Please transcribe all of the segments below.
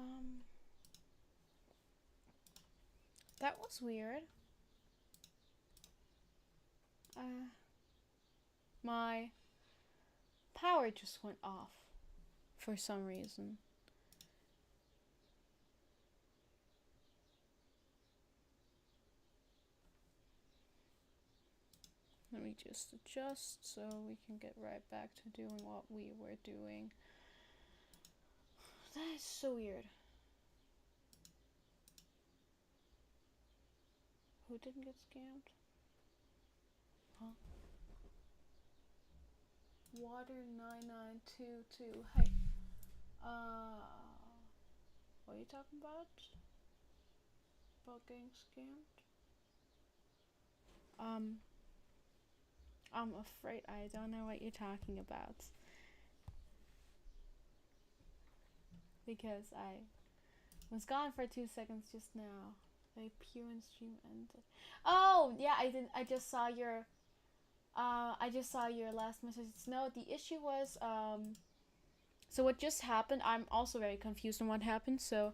Um, that was weird. My power just went off for some reason. Let me just adjust so we can get right back to doing what we were doing. That is so weird. Who didn't get scammed? Huh? Water9922. Hey. What are you talking about? About getting scammed? I'm afraid I don't know what you're talking about. Because I was gone for 2 seconds just now. The appear and stream ended. Oh yeah, I just saw your last message. No, the issue was so what just happened, I'm also very confused on what happened. So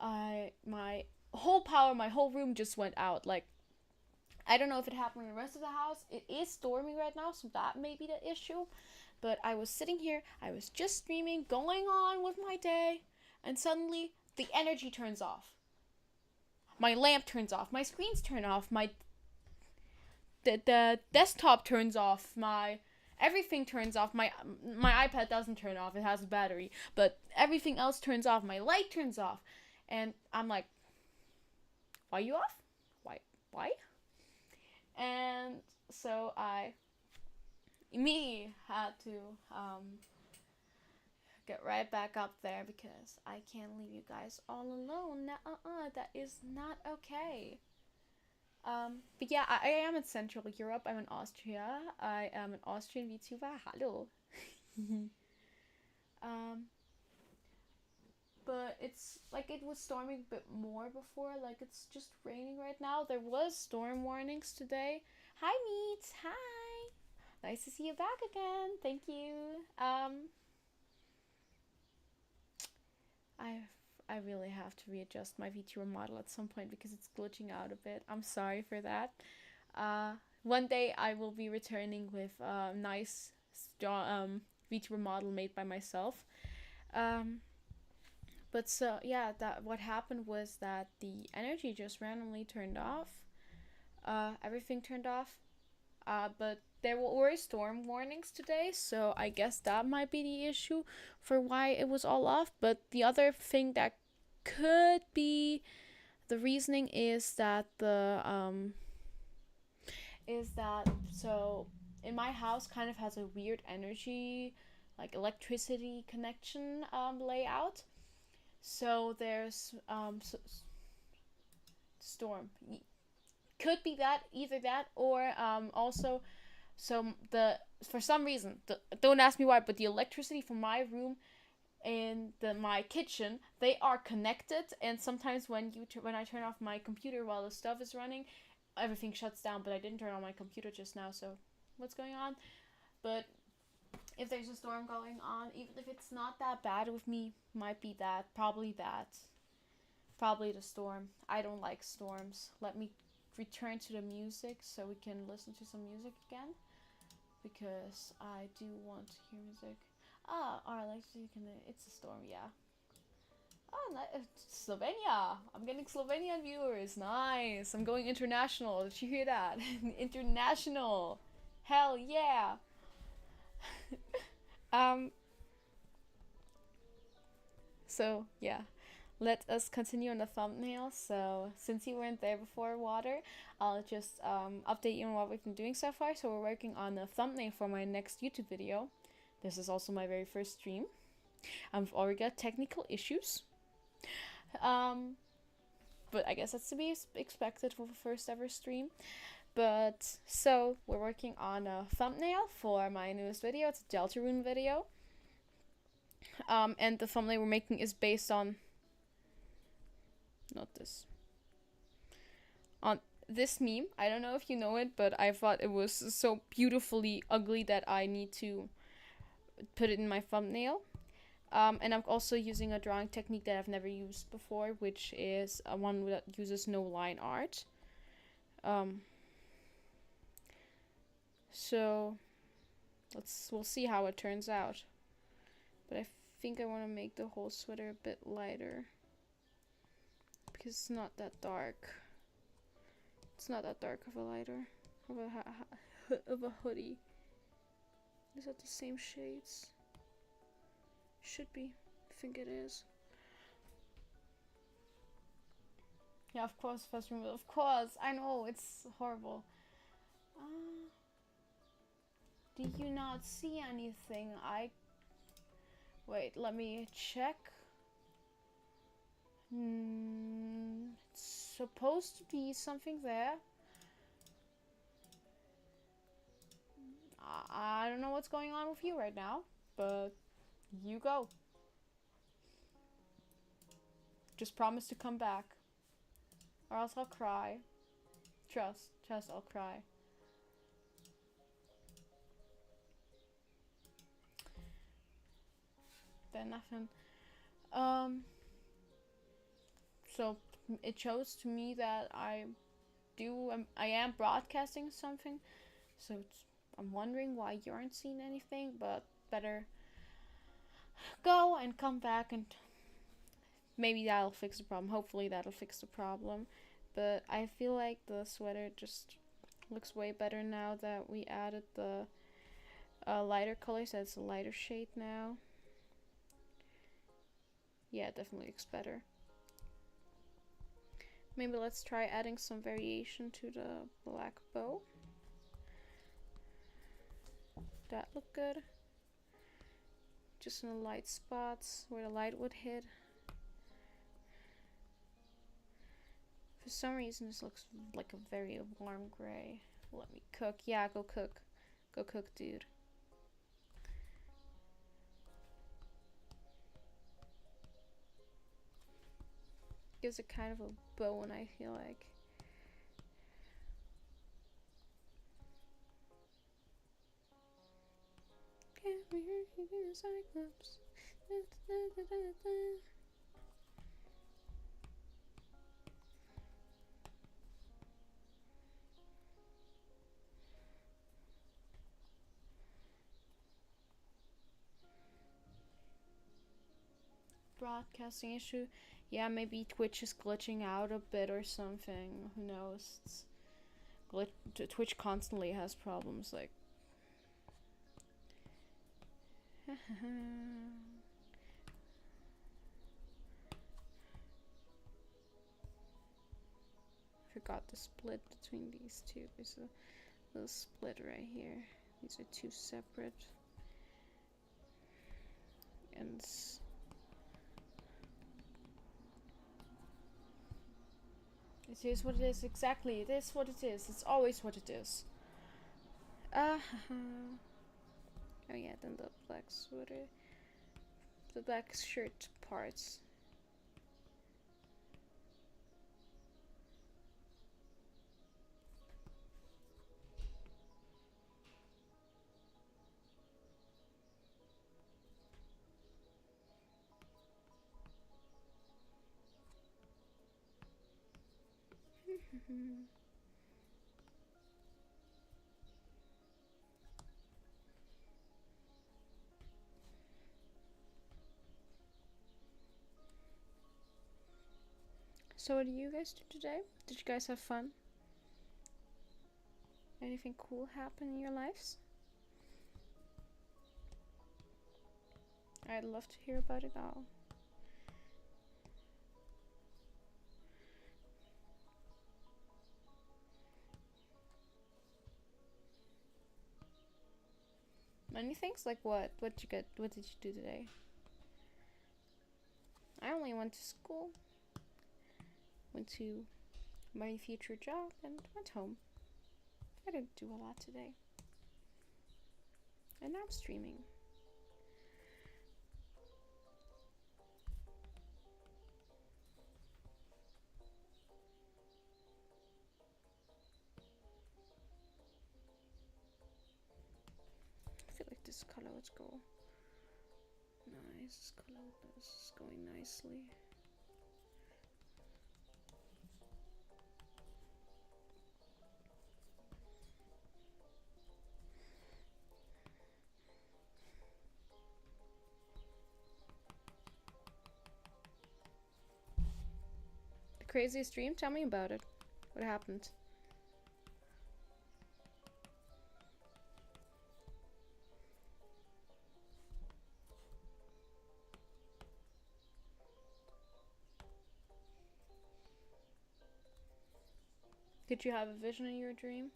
my whole power, my whole room just went out. Like, I don't know if it happened in the rest of the house. It is storming right now, so that may be the issue. But I was sitting here, I was just streaming, going on with my day, and suddenly the energy turns off. My lamp turns off, my screens turn off, the desktop turns off, my everything turns off. My iPad doesn't turn off, it has a battery, but everything else turns off. My light turns off, and I'm like, why are you off? Why? And so I immediately had to get right back up there because I can't leave you guys all alone. That is not okay. But yeah, I am in Central Europe. I'm in Austria. I am an Austrian VTuber. Hallo. um, but it's like it was storming a bit more before. Like, it's just raining right now. There was storm warnings today. Hi, Meets. Hi. Nice to see you back again. Thank you. I I really have to readjust my VTuber model at some point because it's glitching out a bit. I'm sorry for that. Uh, One day I will be returning with a nice VTuber model made by myself. Um, but so yeah, that what happened was that the energy just randomly turned off. Everything turned off. But there were storm warnings today, so I guess that might be the issue for why it was all off. But the other thing that could be the reasoning is that so in my house kind of has a weird energy, like electricity connection layout. So there's storm. Could be that, either that, or also, so the for some reason, don't ask me why, but the electricity from my room and my kitchen, they are connected, and sometimes when I turn off my computer while the stuff is running, everything shuts down. But I didn't turn on my computer just now, so what's going on? But if there's a storm going on, even if it's not that bad with me, might be probably the storm. I don't like storms. Let me return to the music so we can listen to some music again, because I do want to hear music. It's a storm, yeah. Oh, Slovenia! I'm getting Slovenian viewers. Nice. I'm going international. Did you hear that? International. Hell yeah. um. So yeah, let us continue on the thumbnail. So since you weren't there before, Water, I'll just update you on what we've been doing so far. So we're working on a thumbnail for my next YouTube video. This is also my very first stream. I've already got technical issues. But I guess that's to be expected for the first ever stream. But so we're working on a thumbnail for my newest video. It's a Deltarune video. And the thumbnail we're making is based on on this meme. I don't know if you know it, but I thought it was so beautifully ugly that I need to put it in my thumbnail. And I'm also using a drawing technique that I've never used before, which is one that uses no line art. Um, so we'll see how it turns out. But I think I want to make the whole sweater a bit lighter because it's not that dark. It's not that dark of a lighter of a hoodie. Is that the same shades? Should be. I think it is. Yeah, of course, first removal. Of course, I know it's horrible. Do you not see anything? Wait, let me check. It's supposed to be something there. I don't know what's going on with you right now, but you go. Just promise to come back, or else I'll cry. Trust, I'll cry. Then nothing. So it shows to me that I am broadcasting something. So I'm wondering why you aren't seeing anything, but better go and come back, and maybe that'll fix the problem. Hopefully that'll fix the problem. But I feel like the sweater just looks way better now that we added the lighter colors. That's a lighter shade now. Yeah, it definitely looks better. Maybe let's try adding some variation to the black bow. That look good. Just in the light spots where the light would hit. For some reason this looks like a very warm gray. Let me cook. Yeah, go cook. Go cook, dude. Gives it kind of a bone, I feel like. Cyclops. Broadcasting issue. Yeah, maybe Twitch is glitching out a bit or something. Who knows? Twitch constantly has problems, like. Forgot the split between these two. There's a little split right here. These are two separate. And it is what it is. Exactly. It is what it is. It's always what it is. Oh yeah, then the black sweater. The black shirt parts. So what do you guys do today? Did you guys have fun? Anything cool happen in your lives? I'd love to hear about it all. Many things? Like what? What did you do today? I only went to school, went to my future job, and went home. I didn't do a lot today. And now I'm streaming. I feel like this color would go nice. is colored? This is going nicely. The craziest dream? Tell me about it. What happened? Did you have a vision in your dream?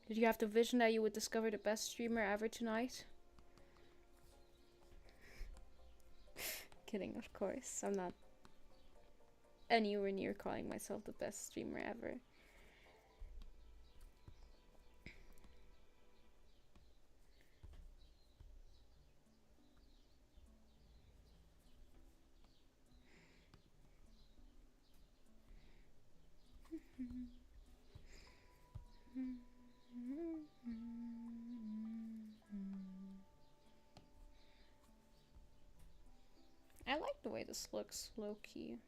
Did you have the vision that you would discover the best streamer ever tonight? Kidding, of course. I'm not anywhere near calling myself the best streamer ever. I like the way this looks low-key.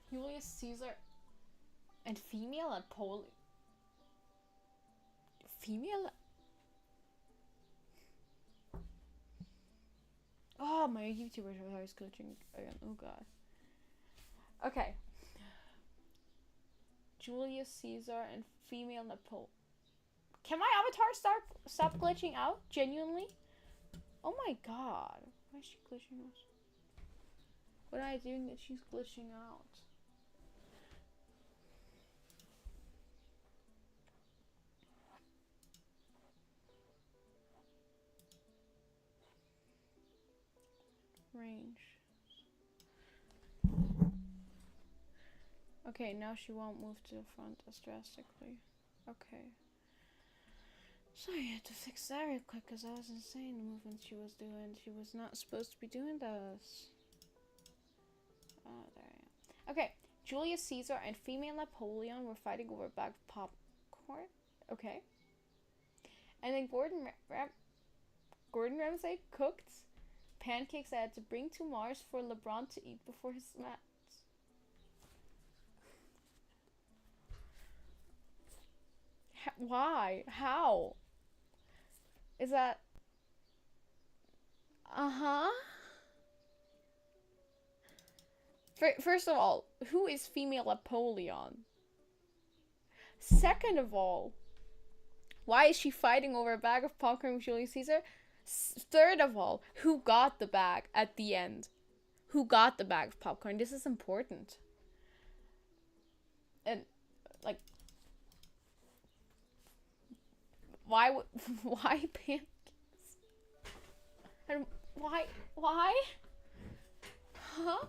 Julius Caesar and female Napoleon. Female? Oh, my YouTuber is glitching again. Oh god. Okay. Julius Caesar and female Napoleon. Can my avatar stop glitching out? Genuinely? Oh my god. Why is she glitching out? What am I doing that she's glitching out? Range. Okay, now she won't move to the front as drastically. Okay. So I had to fix that real quick because that was insane, the movement she was doing. She was not supposed to be doing this. Oh, there I am. Okay, Julius Caesar and female Napoleon were fighting over a bag of popcorn. Okay. And then Gordon Ramsay cooked pancakes I had to bring to Mars for LeBron to eat before his match. Why? How? Is that... Uh-huh. First of all, who is female Napoleon? Second of all, why is she fighting over a bag of popcorn with Julius Caesar? Third of all, who got the bag at the end? Who got the bag of popcorn? This is important. And, like... Why pancakes? And why? Huh?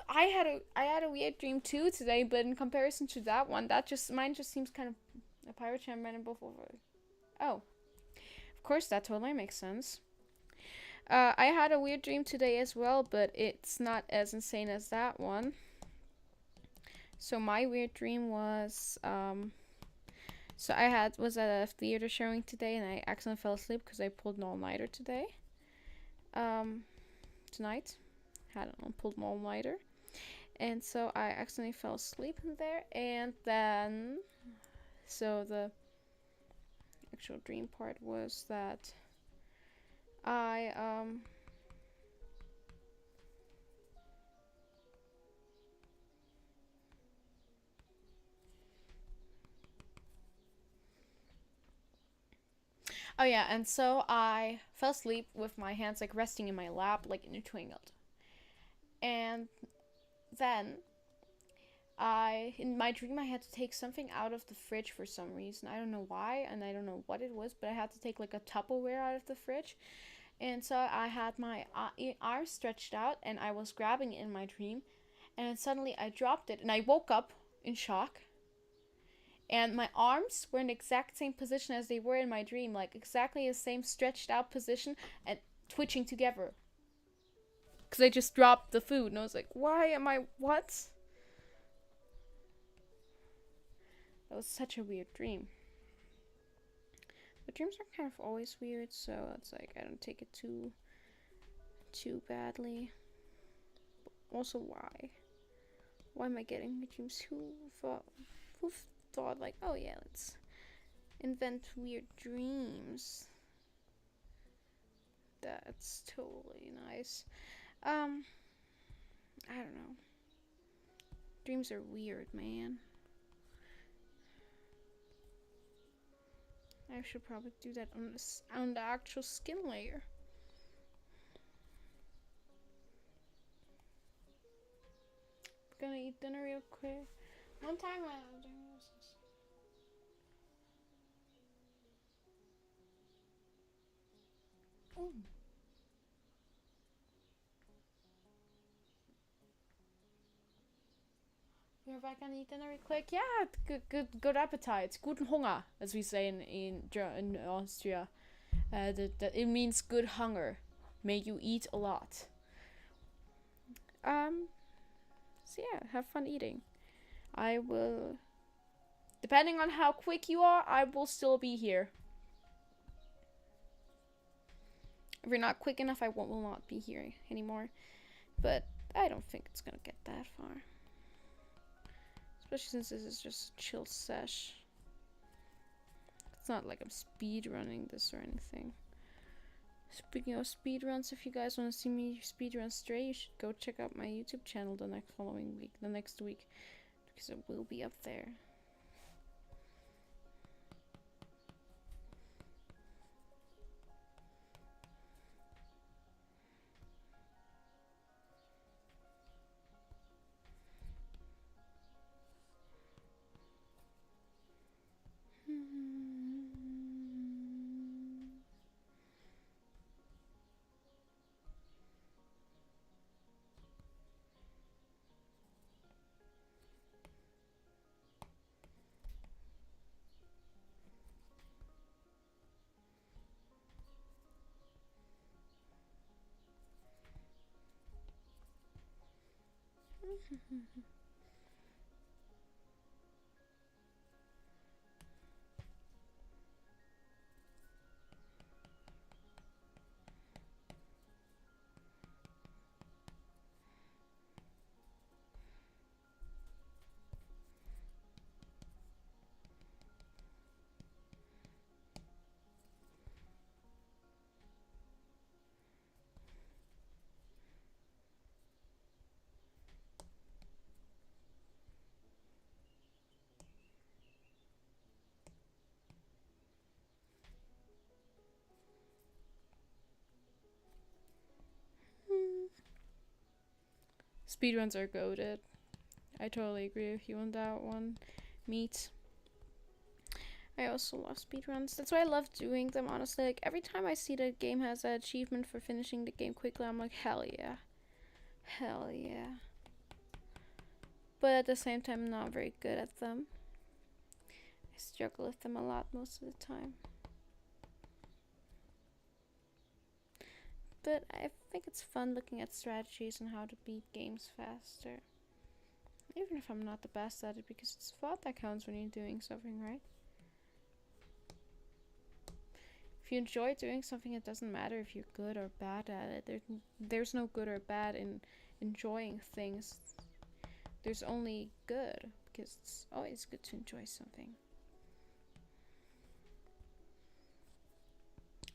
I had a weird dream too today, but in comparison to that one, mine just seems kind of a pirate ship running both over. Oh, of course that totally makes sense. I had a weird dream today as well, but it's not as insane as that one. So my weird dream was so I was at a theater showing today, and I accidentally fell asleep because I pulled an all-nighter today. Tonight, pulled an all-nighter, and so I accidentally fell asleep in there. And then, so the actual dream part was that I oh yeah, and so I fell asleep with my hands like resting in my lap, like intertwined. And then in my dream, I had to take something out of the fridge for some reason. I don't know why, and I don't know what it was, but I had to take like a Tupperware out of the fridge. And so I had my arm stretched out, and I was grabbing it in my dream. and then suddenly I dropped it, and I woke up in shock. And my arms were in the exact same position as they were in my dream, like exactly the same stretched out position and twitching together. Because I just dropped the food, and I was like, why am I, what? That was such a weird dream. But dreams are kind of always weird, so it's like I don't take it too badly. But also, why? Why am I getting my dreams? Who thought like, oh yeah, let's invent weird dreams? That's totally nice. I don't know. Dreams are weird, man. I should probably do that on the actual skin layer. Gonna eat dinner real quick. One time I was doing this. Oh. We're back on eat dinner real quick. Yeah, good appetite. Guten Hunger, as we say in Austria. It means good hunger. May you eat a lot. So yeah, have fun eating. I will, depending on how quick you are, I will still be here. If you're not quick enough, I will not be here anymore. But I don't think it's gonna get that far. Especially since this is just a chill sesh. It's not like I'm speed running this or anything. Speaking of speed runs, if you guys want to see me speed run Stray, you should go check out my YouTube channel the next week, because it will be up there. Speedruns are goated. I totally agree with you on that one. Meat. I also love speedruns. That's why I love doing them, honestly. Like, every time I see the game has an achievement for finishing the game quickly, I'm like, hell yeah. Hell yeah. But at the same time, I'm not very good at them. I struggle with them a lot most of the time. But I think it's fun looking at strategies and how to beat games faster. Even if I'm not the best at it, because it's thought that counts when you're doing something, right? If you enjoy doing something, it doesn't matter if you're good or bad at it. There's no good or bad in enjoying things. There's only good, because it's always good to enjoy something.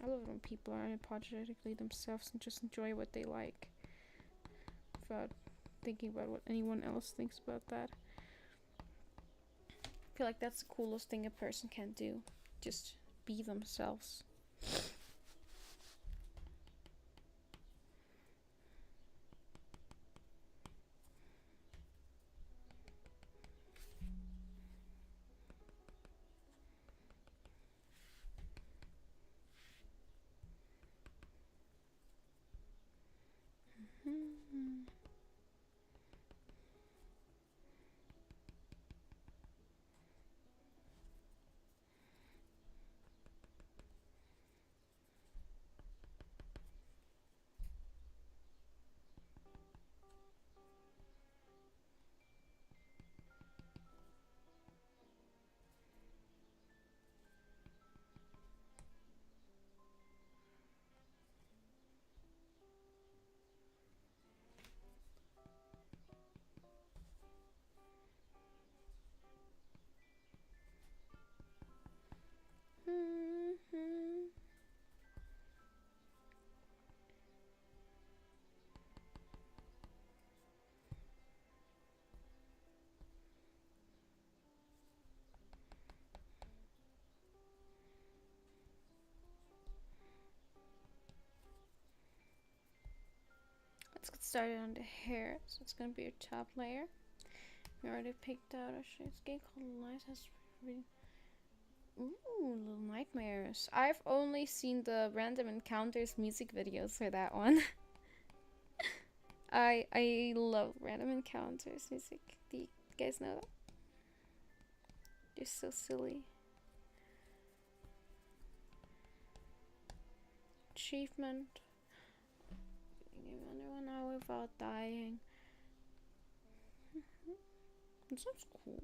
I love it when people are unapologetically themselves and just enjoy what they like without thinking about what anyone else thinks about that. I feel like that's the coolest thing a person can do. Just be themselves. started on the hair, so it's gonna be your top layer. We already picked out a shadescape called Light has really. Ooh, Little Nightmares. I've only seen the Random Encounters music videos for that one. I love Random Encounters music. Do you guys know that? They're so silly. Achievement. Give under 1 hour without dying. That sounds cool.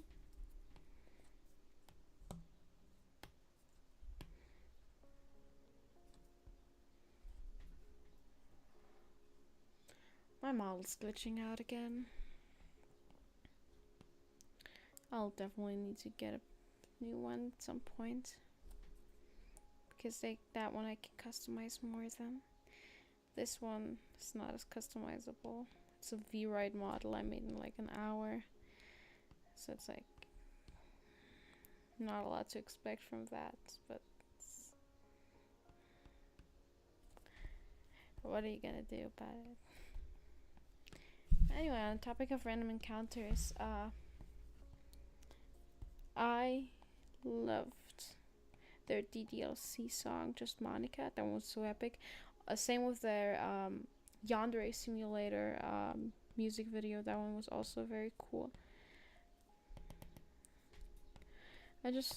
My model's glitching out again. I'll definitely need to get a new one at some point. Because that one I can customize more than. This one is not as customizable. It's a V-Ride model I made in like an hour. So it's like not a lot to expect from that, but what are you gonna do about it? Anyway, on the topic of Random Encounters, I loved their DDLC song, Just Monica. That one was so epic. Same with their Yandere Simulator music video. That one was also very cool. I just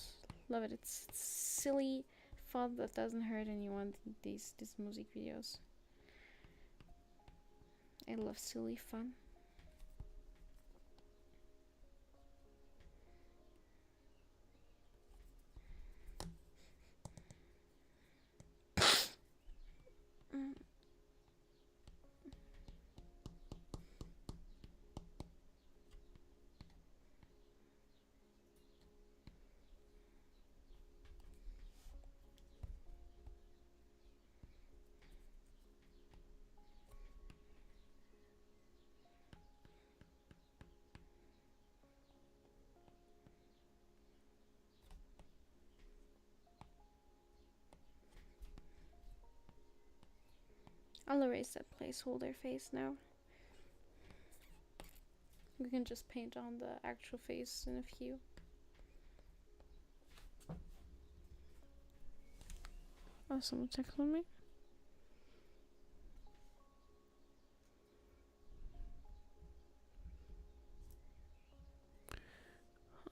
love it. It's silly fun that doesn't hurt anyone. These music videos. I love silly fun. I'll erase that placeholder face now. We can just paint on the actual face in a few. Oh, someone texted me.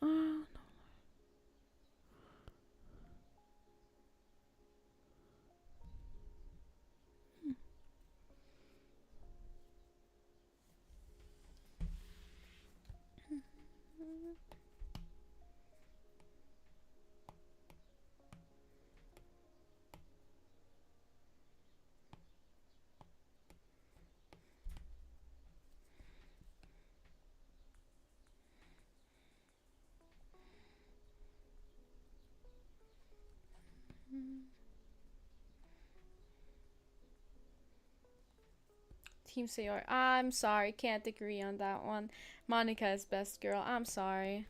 Oh, no. Team Sayori. I'm sorry, can't agree on that one. Monica is best girl. I'm sorry.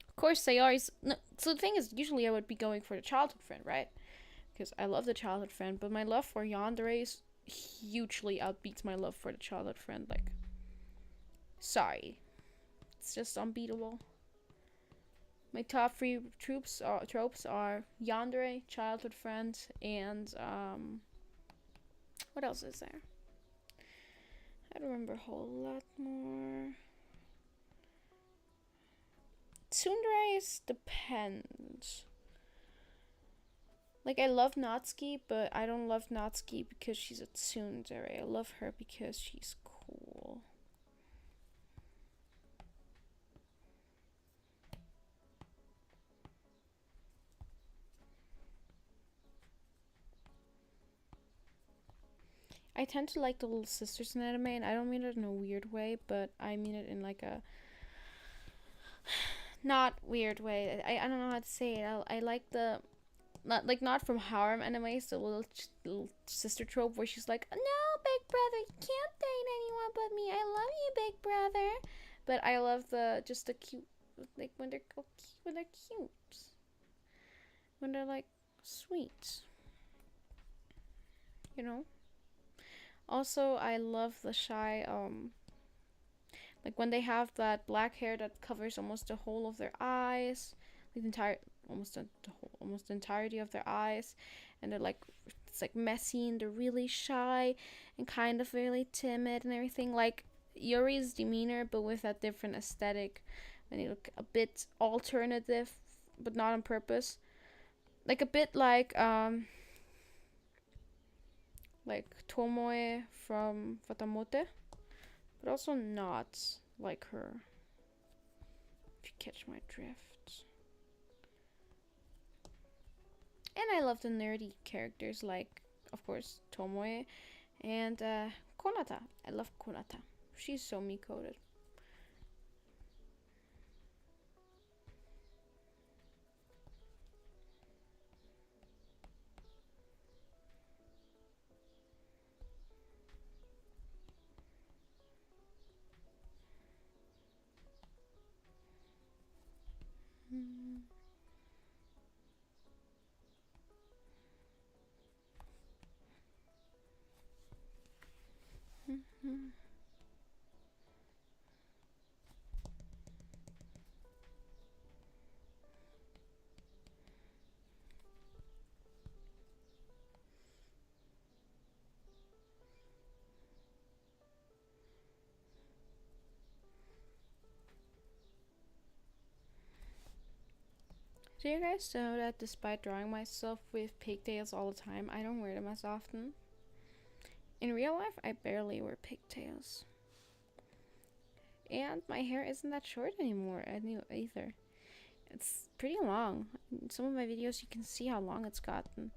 Of course, Sayori's. No, so the thing is, usually I would be going for the childhood friend, right? Because I love the childhood friend, but my love for Yandere hugely outbeats my love for the childhood friend. Like, sorry, it's just unbeatable. My top three tropes are Yandere, childhood friend, and what else is there? I remember a whole lot more. Tsundere's depends. Like, I love Natsuki, but I don't love Natsuki because she's a tsundere. I love her because she's cool. I tend to like the little sisters in anime, and I don't mean it in a weird way, but I mean it in like a not weird way. I don't know how to say it. I like the not from harem animes, the little sister trope where she's like, no, big brother, you can't date anyone but me. I love you, big brother. But I love the cute, like when they're cute, when they're like sweet, you know. Also, I love the shy like when they have that black hair that covers almost the whole of their eyes, like the entire almost the entirety of their eyes, and they're like it's like messy and they're really shy and kind of really timid and everything. Like Yuri's demeanor, but with a different aesthetic, and they look a bit alternative, but not on purpose. Like a bit like Tomoe from Watamote, but also not like her. If you catch my drift. And I love the nerdy characters like, of course, Tomoe and Konata. I love Konata. She's so me-coded. Do you guys know that despite drawing myself with pigtails all the time, I don't wear them as often? In real life, I barely wear pigtails. And my hair isn't that short anymore either. It's pretty long. In some of my videos, you can see how long it's gotten.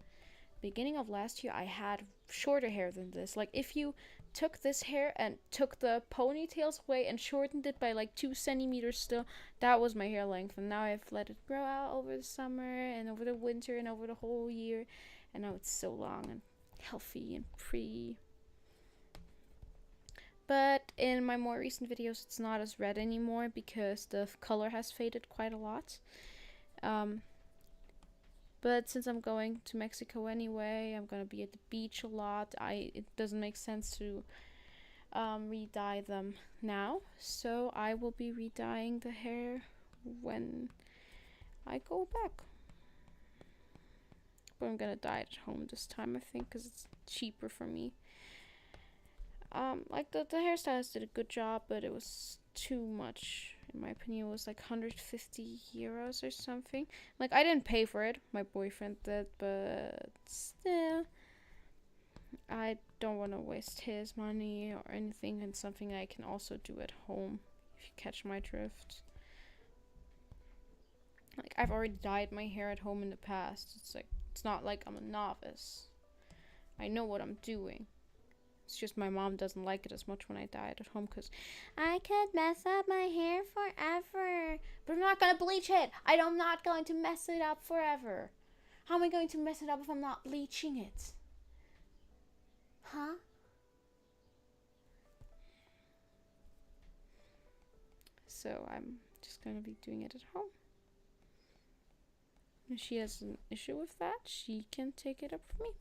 Beginning of last year, I had shorter hair than this. Like, if you took this hair and took the ponytails away and shortened it by like 2 centimeters still, that was my hair length. And now I've let it grow out over the summer and over the winter and over the whole year. And now it's so long and healthy and pretty. But in my more recent videos, it's not as red anymore because the color has faded quite a lot. But since I'm going to Mexico anyway, I'm gonna be at the beach a lot. It doesn't make sense to re-dye them now, so I will be re-dyeing the hair when I go back. But I'm gonna dye it at home this time, I think, because it's cheaper for me. Like the hairstylist did a good job, but it was too much in my opinion. It was like 150 euros or something. Like, I didn't pay for it, my boyfriend did, but still, I don't want to waste his money or anything, and something I can also do at home, if you catch my drift. Like, I've already dyed my hair at home in the past. It's not like I'm a novice. I know what I'm doing. It's just my mom doesn't like it as much when I dye it at home because I could mess up my hair forever. But I'm not going to bleach it. I'm not going to mess it up forever. How am I going to mess it up if I'm not bleaching it? Huh? So I'm just going to be doing it at home. If she has an issue with that, she can take it up with me.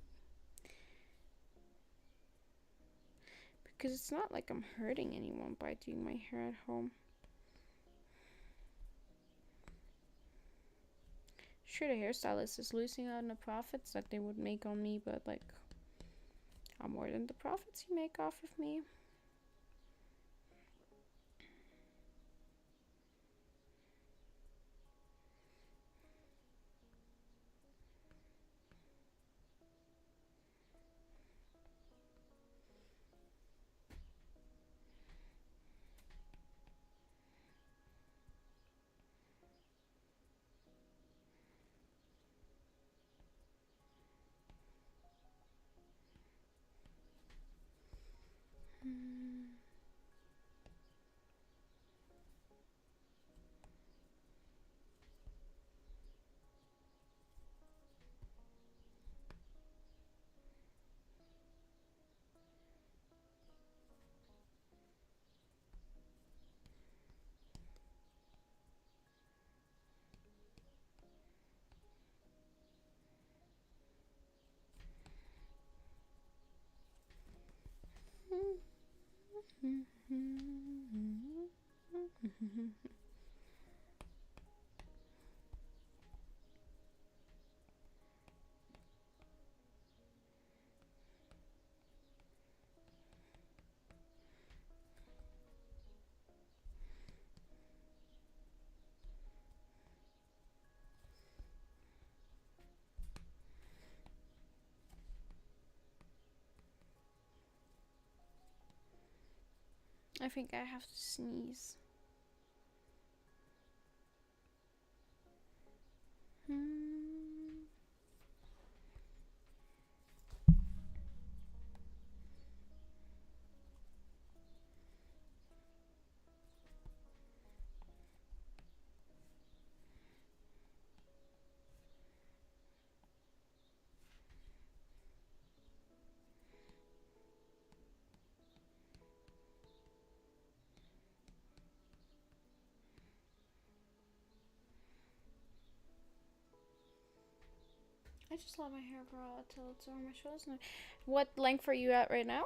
Because it's not like I'm hurting anyone by doing my hair at home. Sure, the hairstylist is losing out on the profits that they would make on me, but like, how more than the profits you make off of me. I think I have to sneeze. I just let my hair grow out till it's over my shoulders. What length are you at right now?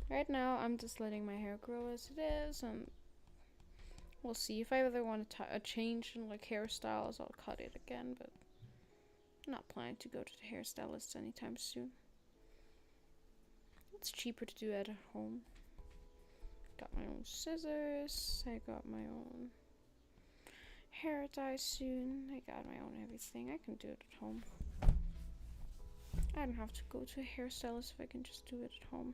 Right now, I'm just letting my hair grow as it is, and we'll see. If I ever want to change in like hairstyles, I'll cut it again, but I'm not planning to go to the hairstylist anytime soon. It's cheaper to do it at home. Got my own scissors, I got my own hair dye soon, I got my own everything. I can do it at home. I don't have to go to a hairstylist if I can just do it at home.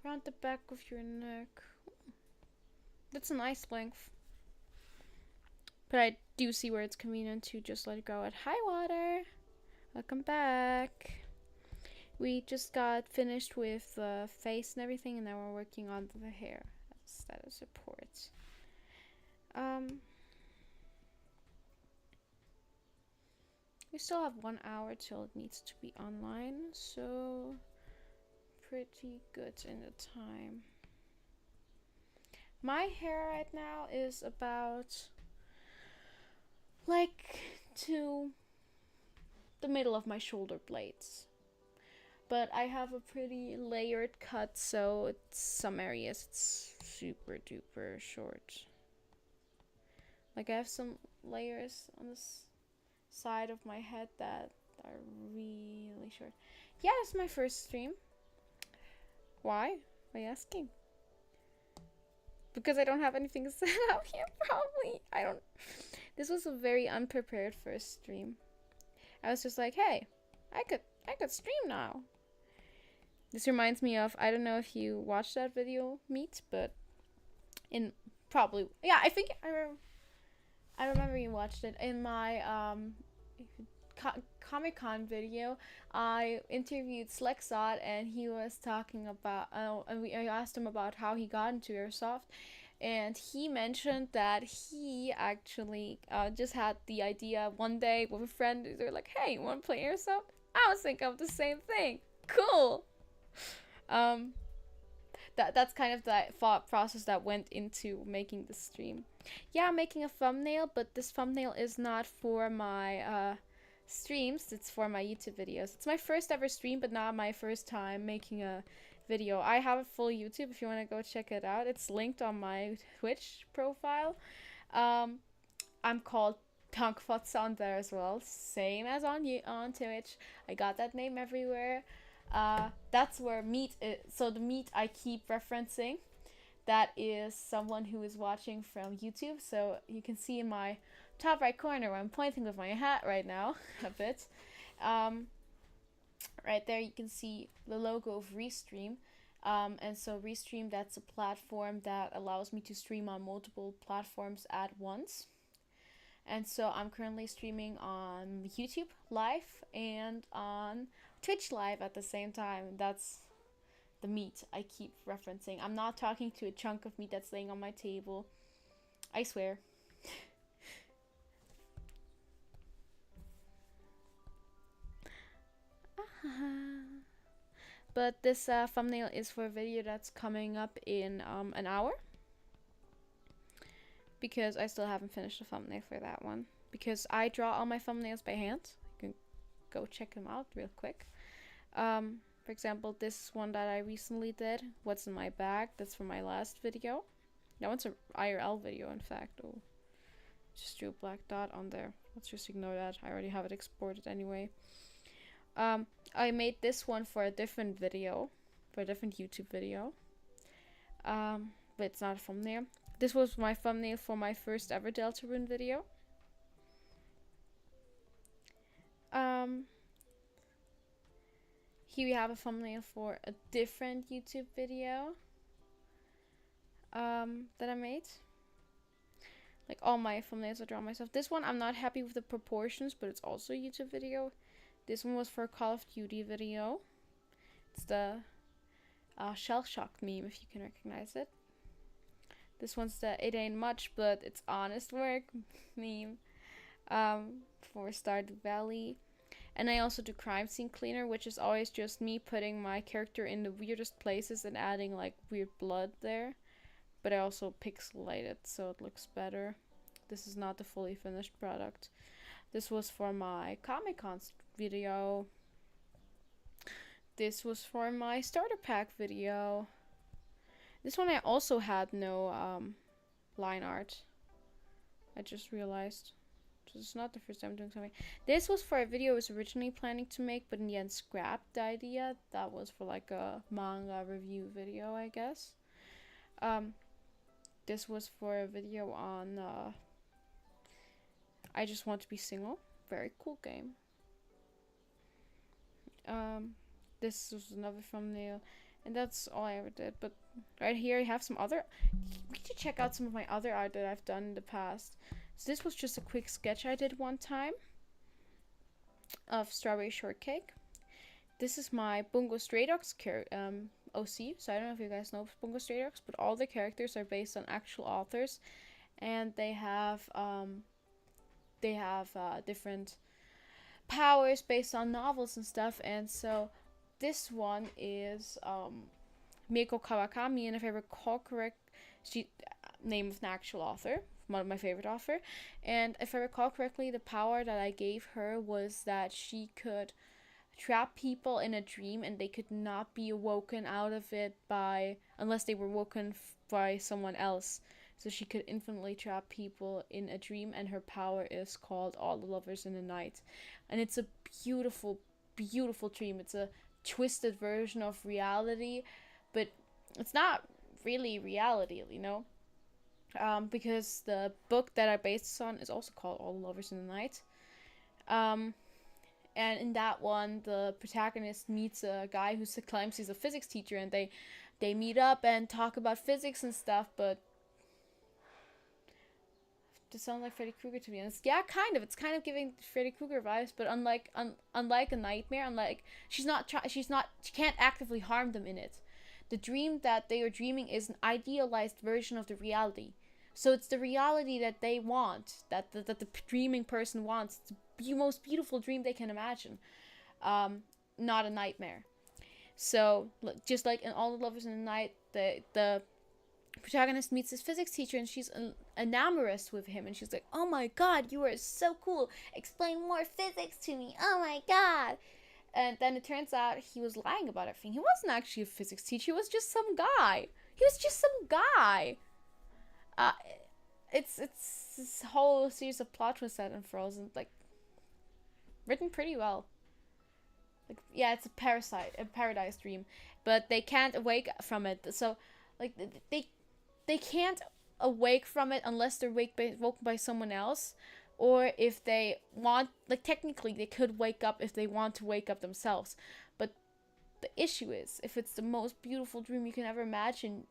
Around the back of your neck. That's a nice length. But I do see where it's convenient to just let it go at high water. Welcome back. We just got finished with the face and everything, and now we're working on the hair. That is support. We still have 1 hour till it needs to be online, so pretty good in the time. My hair right now is about like to the middle of my shoulder blades, but I have a pretty layered cut, so it's some areas it's super duper short. Like I have some layers on this side of my head that are really short. Yeah, it's my first stream. Why? Why are you asking? Because I don't have anything set up here, probably. I don't. This was a very unprepared first stream. I was just like, hey, I could stream now. This reminds me of, I don't know if you watched that video, Meet, but in probably, yeah, I think I remember you watched it in my Comic-Con video. I interviewed Slexot, and he was talking about I asked him about how he got into Airsoft, and he mentioned that he actually just had the idea one day with a friend. They're like, hey, you want to play Airsoft? I was thinking of the same thing. Cool. That's kind of the thought process that went into making the stream. Yeah, I'm making a thumbnail, but this thumbnail is not for my streams, it's for my YouTube videos. It's my first ever stream, but not my first time making a video. I have a full YouTube if you want to go check it out. It's linked on my Twitch profile. I'm called Tankfotz on there as well, same as on Twitch. I got that name everywhere. That's where Meet is. So the Meet I keep referencing, that is someone who is watching from YouTube. So you can see in my top right corner where I'm pointing with my hat right now a bit. Right there you can see the logo of Restream. And so Restream, that's a platform that allows me to stream on multiple platforms at once. And so I'm currently streaming on YouTube Live and on Twitch Live at the same time. That's the meat I keep referencing. I'm not talking to a chunk of meat that's laying on my table. I swear. But this thumbnail is for a video that's coming up in an hour. Because I still haven't finished the thumbnail for that one. Because I draw all my thumbnails by hand. You can go check them out real quick. For example, this one that I recently did, what's in my bag, that's from my last video. That one's an IRL video, in fact. Oh, just drew a black dot on there. Let's just ignore that. I already have it exported anyway. I made this one for a different video, for a different YouTube video. But it's not a thumbnail. This was my thumbnail for my first ever Deltarune video. Here we have a thumbnail for a different YouTube video that I made. Like all my thumbnails I draw myself. This one I'm not happy with the proportions, but it's also a YouTube video. This one was for a Call of Duty video. It's the Shell Shocked meme, if you can recognize it. This one's the It Ain't Much, but it's honest work meme for Stardew Valley. And I also do Crime Scene Cleaner, which is always just me putting my character in the weirdest places and adding like weird blood there. But I also pixelate it so it looks better. This is not the fully finished product. This was for my Comic-Con video. This was for my starter pack video. This one I also had no line art. I just realized. So it's not the first time I'm doing something. This was for a video I was originally planning to make, but in the end scrapped the idea. That was for like a manga review video, I guess. This was for a video on I Just Want to Be Single. Very cool game. This was another thumbnail. And that's all I ever did. But right here I have some other... We should check out some of my other art that I've done in the past. So this was just a quick sketch I did one time of Strawberry Shortcake. This is my Bungo Stray Dogs OC. So I don't know if you guys know Bungo Stray Dogs, but all the characters are based on actual authors. And they have different powers based on novels and stuff. And so this one is Mieko Kawakami, and if I recall correct, she name of an actual author, one of my favorite author. And if I recall correctly, the power that I gave her was that she could trap people in a dream, and they could not be awoken out of it unless they were woken by someone else. So she could infinitely trap people in a dream, and her power is called All the Lovers in the Night. And it's a beautiful, beautiful dream. It's a twisted version of reality, but it's not really reality, you know, because the book that I based this on is also called All the Lovers in the Night. And in that one, the protagonist meets a guy who claims he's a physics teacher, and they meet up and talk about physics and stuff, but it sounds like Freddy Krueger to be honest. Yeah, kind of. It's kind of giving Freddy Krueger vibes, but unlike a nightmare, she can't actively harm them in it. The dream that they are dreaming is an idealized version of the reality. So it's the reality that they want, that the dreaming person wants. It's the most beautiful dream they can imagine, not a nightmare. So just like in All the Lovers in the Night, the protagonist meets his physics teacher, and she's enamored with him, and she's like, "Oh my god, you are so cool, explain more physics to me, oh my god." And then it turns out he was lying about everything. He wasn't actually a physics teacher, he was just some guy. It's this whole series of plot twists that unfurls, and like written pretty well. Like, yeah, it's a paradise dream, but they can't awake from it. So like they can't awake from it unless they're woken by someone else, or if they want, like technically they could wake up if they want to wake up themselves. But the issue is, if it's the most beautiful dream you can ever imagine,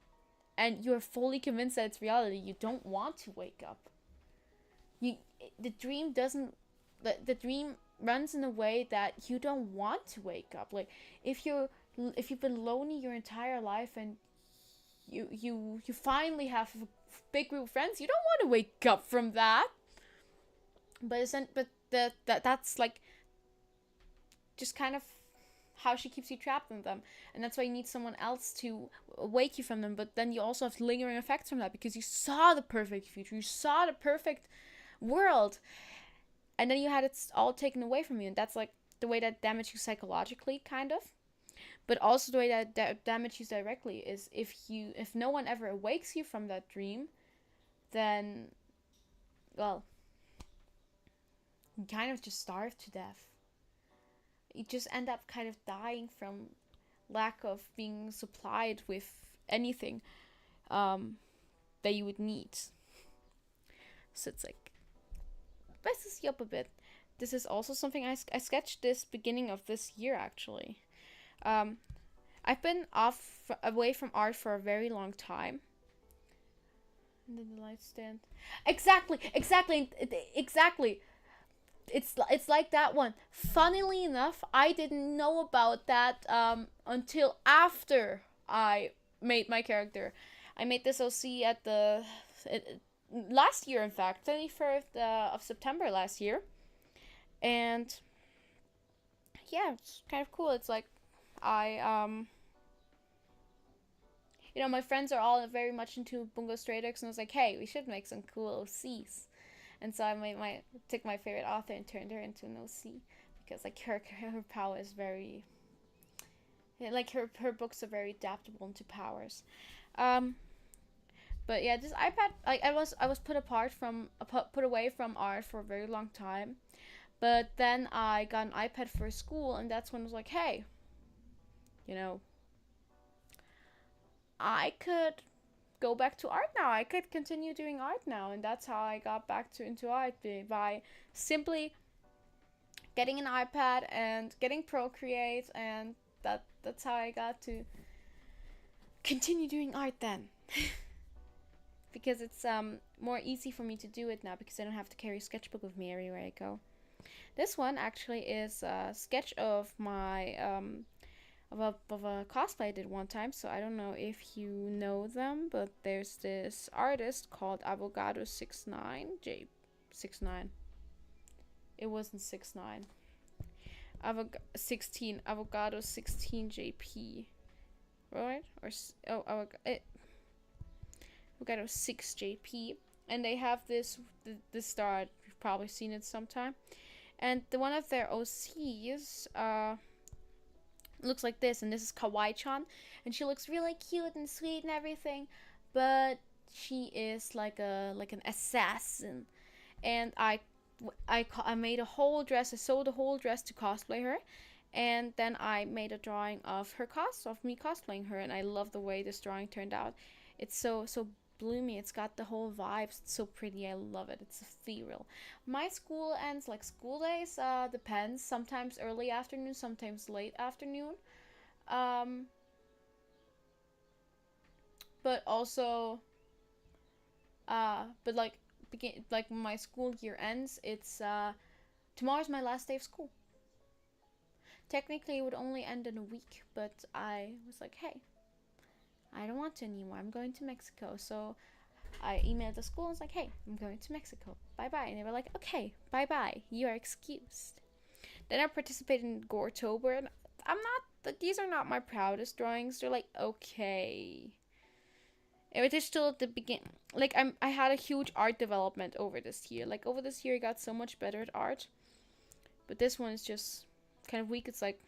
and you're fully convinced that it's reality, you don't want to wake up. The dream runs in a way that you don't want to wake up. Like if you've been lonely your entire life and you finally have a big group of friends, you don't want to wake up from that. That's like just kind of how she keeps you trapped in them, and that's why you need someone else to wake you from them. But then you also have lingering effects from that because you saw the perfect future, you saw the perfect world, and then you had it all taken away from you, and that's like the way that damage you psychologically, kind of. But also the way that damage you directly is if no one ever awakes you from that dream, then, well, you kind of just starve to death. You just end up kind of dying from lack of being supplied with anything that you would need. So it's like, messes you up a bit. This is also something I sketched this beginning of this year, actually. I've been away from art for a very long time. And then the light stand. Exactly. It's like that one. Funnily enough, I didn't know about that until after I made my character. I made this OC at the last year, in fact, 31st of September last year, and yeah, it's kind of cool. It's like I my friends are all very much into Bungo Stray Dogs, and I was like, hey, we should make some cool OCs. And so I took my favorite author and turned her into an OC because like her power is very, like her books are very adaptable into powers. But yeah, this iPad, like I was put away from art for a very long time, but then I got an iPad for school, and that's when I was like, hey, I could go back to art now. I could continue doing art now, and that's how I got back into art, by simply getting an iPad and getting Procreate, and that's how I got to continue doing art then. Because it's more easy for me to do it now because I don't have to carry a sketchbook with me everywhere I go. This one actually is a sketch of my of a cosplay I did one time, so I don't know if you know them, but there's this artist called Avogado69J69. It wasn't 69. 16 Avogado16JP, right? Or Avogado 6JP, and they have this star. You've probably seen it sometime, and one of their OCs looks like this, and this is Kawaii-chan, and she looks really cute and sweet and everything, but she is like an assassin, and I made a whole dress. I sewed a whole dress to cosplay her, and then I made a drawing of me cosplaying her, and I love the way this drawing turned out. It's so bloomy. It's got the whole vibes. It's so pretty. I love it. It's ethereal. My school ends, like school days, depends. Sometimes early afternoon, sometimes late afternoon. But also, but like when my school year ends, it's tomorrow's my last day of school. Technically, it would only end in a week, but I was like, hey, I don't want to anymore. I'm going to Mexico. So I emailed the school and was like, hey, I'm going to Mexico. Bye-bye. And they were like, okay, bye-bye. You are excused. Then I participated in Goretober, and these are not my proudest drawings. They're like, okay. It is still at the beginning. Like, I had a huge art development over this year. Like, over this year, I got so much better at art. But this one is just kind of weak. It's like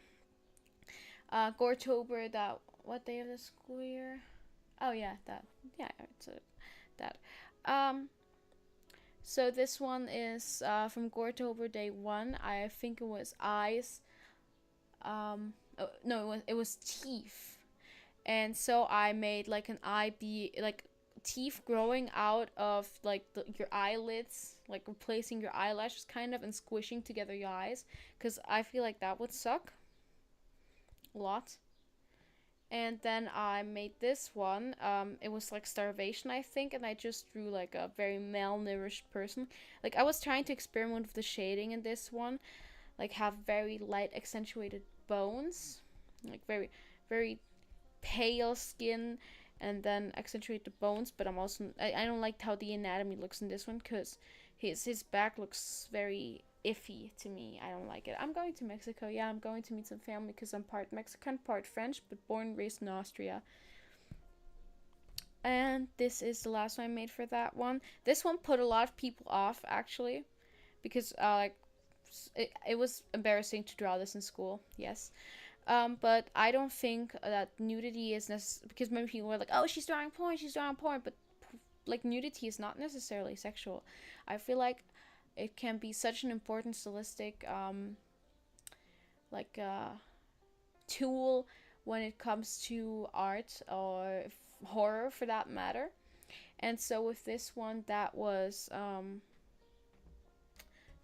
Goretober, what day of the school year? Oh yeah, that. Yeah, it's that. So this one is from Goretober day 1. I think it was eyes. No, it was teeth. And so I made like an eye be like teeth growing out of like your eyelids, like replacing your eyelashes kind of, and squishing together your eyes, because I feel like that would suck a lot. And then I made this one. It was like starvation, I think, and I just drew like a very malnourished person. Like I was trying to experiment with the shading in this one. like have very light accentuated bones, like very very pale skin, and then accentuate the bones. But I don't like how the anatomy looks in this one, because his back looks very iffy to me. I don't like it. I'm going to Mexico. Yeah, I'm going to meet some family because I'm part Mexican, part French, but born and raised in Austria. And this is the last one I made for that one. This one put a lot of people off, actually, because like it was embarrassing to draw this in school. Yes. But I don't think that nudity is necessary, because many people were like, "Oh, she's drawing porn," but like nudity is not necessarily sexual. I feel like it can be such an important stylistic like tool when it comes to art or horror for that matter. And so with this one, that was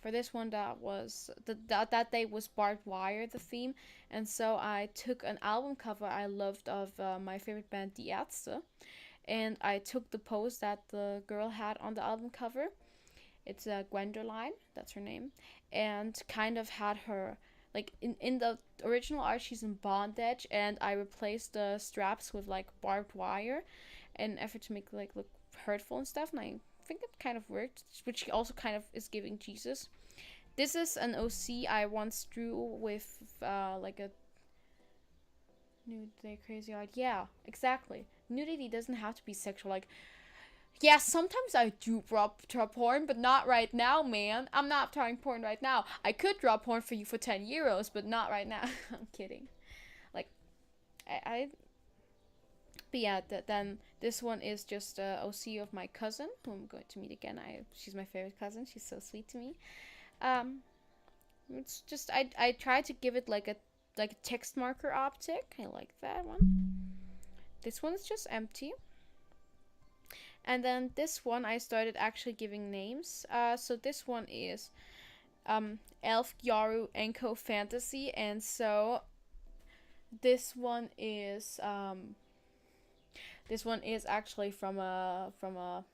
for this one that day was barbed wire, the theme. And so I took an album cover I loved of my favorite band, Die Ärzte, and I took the pose that the girl had on the album cover. It's Gwendoline, that's her name, and kind of had her like in the original art she's in bondage, and I replaced the straps with like barbed wire in an effort to make like look hurtful and stuff, and I think it kind of worked, which also kind of is giving Jesus. This is an OC I once drew with like a nudity crazy art. Yeah, exactly. Nudity doesn't have to be sexual. Like, yeah, sometimes I do draw porn, but not right now, man. I'm not drawing porn right now. I could draw porn for you for 10 euros, but not right now. I'm kidding. Like, I but yeah, then this one is just a OC of my cousin, who I'm going to meet again. She's my favorite cousin. She's so sweet to me. Um, it's just I try to give it like a text marker optic. I like that one. This one is just empty. And then this one I started actually giving names. So this one is Elf Yaru Enko Fantasy, and so this one is actually from a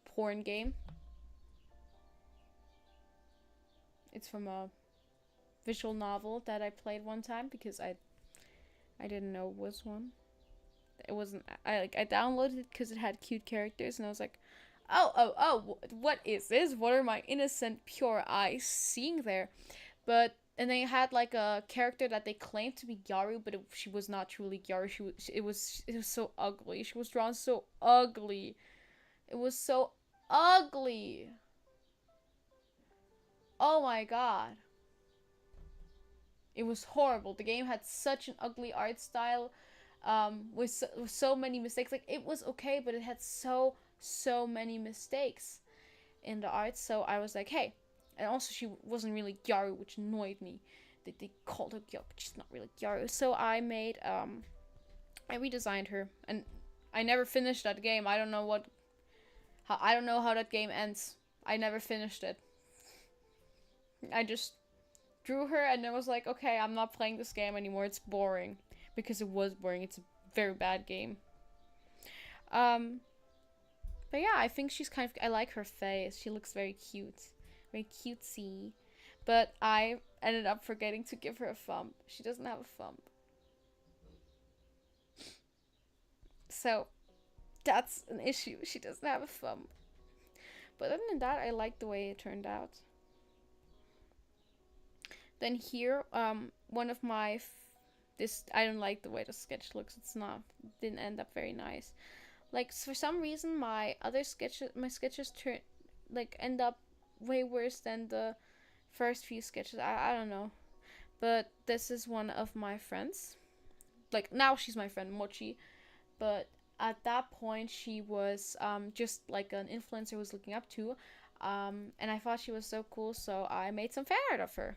porn game. It's from a visual novel that I played one time because I didn't know it was one. It wasn't. I downloaded it because it had cute characters, and I was like, oh, what is this? What are my innocent pure eyes seeing there? But and they had like a character that they claimed to be Gyaru, but she was not truly Gyaru. It was so ugly. She was drawn so ugly. It was so ugly. Oh my god. It was horrible. The game had such an ugly art style, with so many mistakes. Like, it was okay, but it had so many mistakes in the art. So I was like, hey. And also, she wasn't really Gyaru, which annoyed me. They called her Gyaru, but she's not really Gyaru. So I redesigned her, and I never finished that game. I don't know how that game ends. I never finished it. I just drew her and then was like, okay, I'm not playing this game anymore. It's boring. Because it was boring. It's a very bad game. But yeah, I think I like her face. She looks very cute. Very cutesy. But I ended up forgetting to give her a thumb. She doesn't have a thumb. So, that's an issue. She doesn't have a thumb. But other than that, I like the way it turned out. Then here, one of my I don't like the way the sketch looks. Didn't end up very nice. Like, for some reason, my sketches end up way worse than the first few sketches. I don't know. But this is one of my friends. Like, now she's my friend, Mochi. But at that point, she was just like an influencer I was looking up to. And I thought she was so cool, so I made some fan art of her.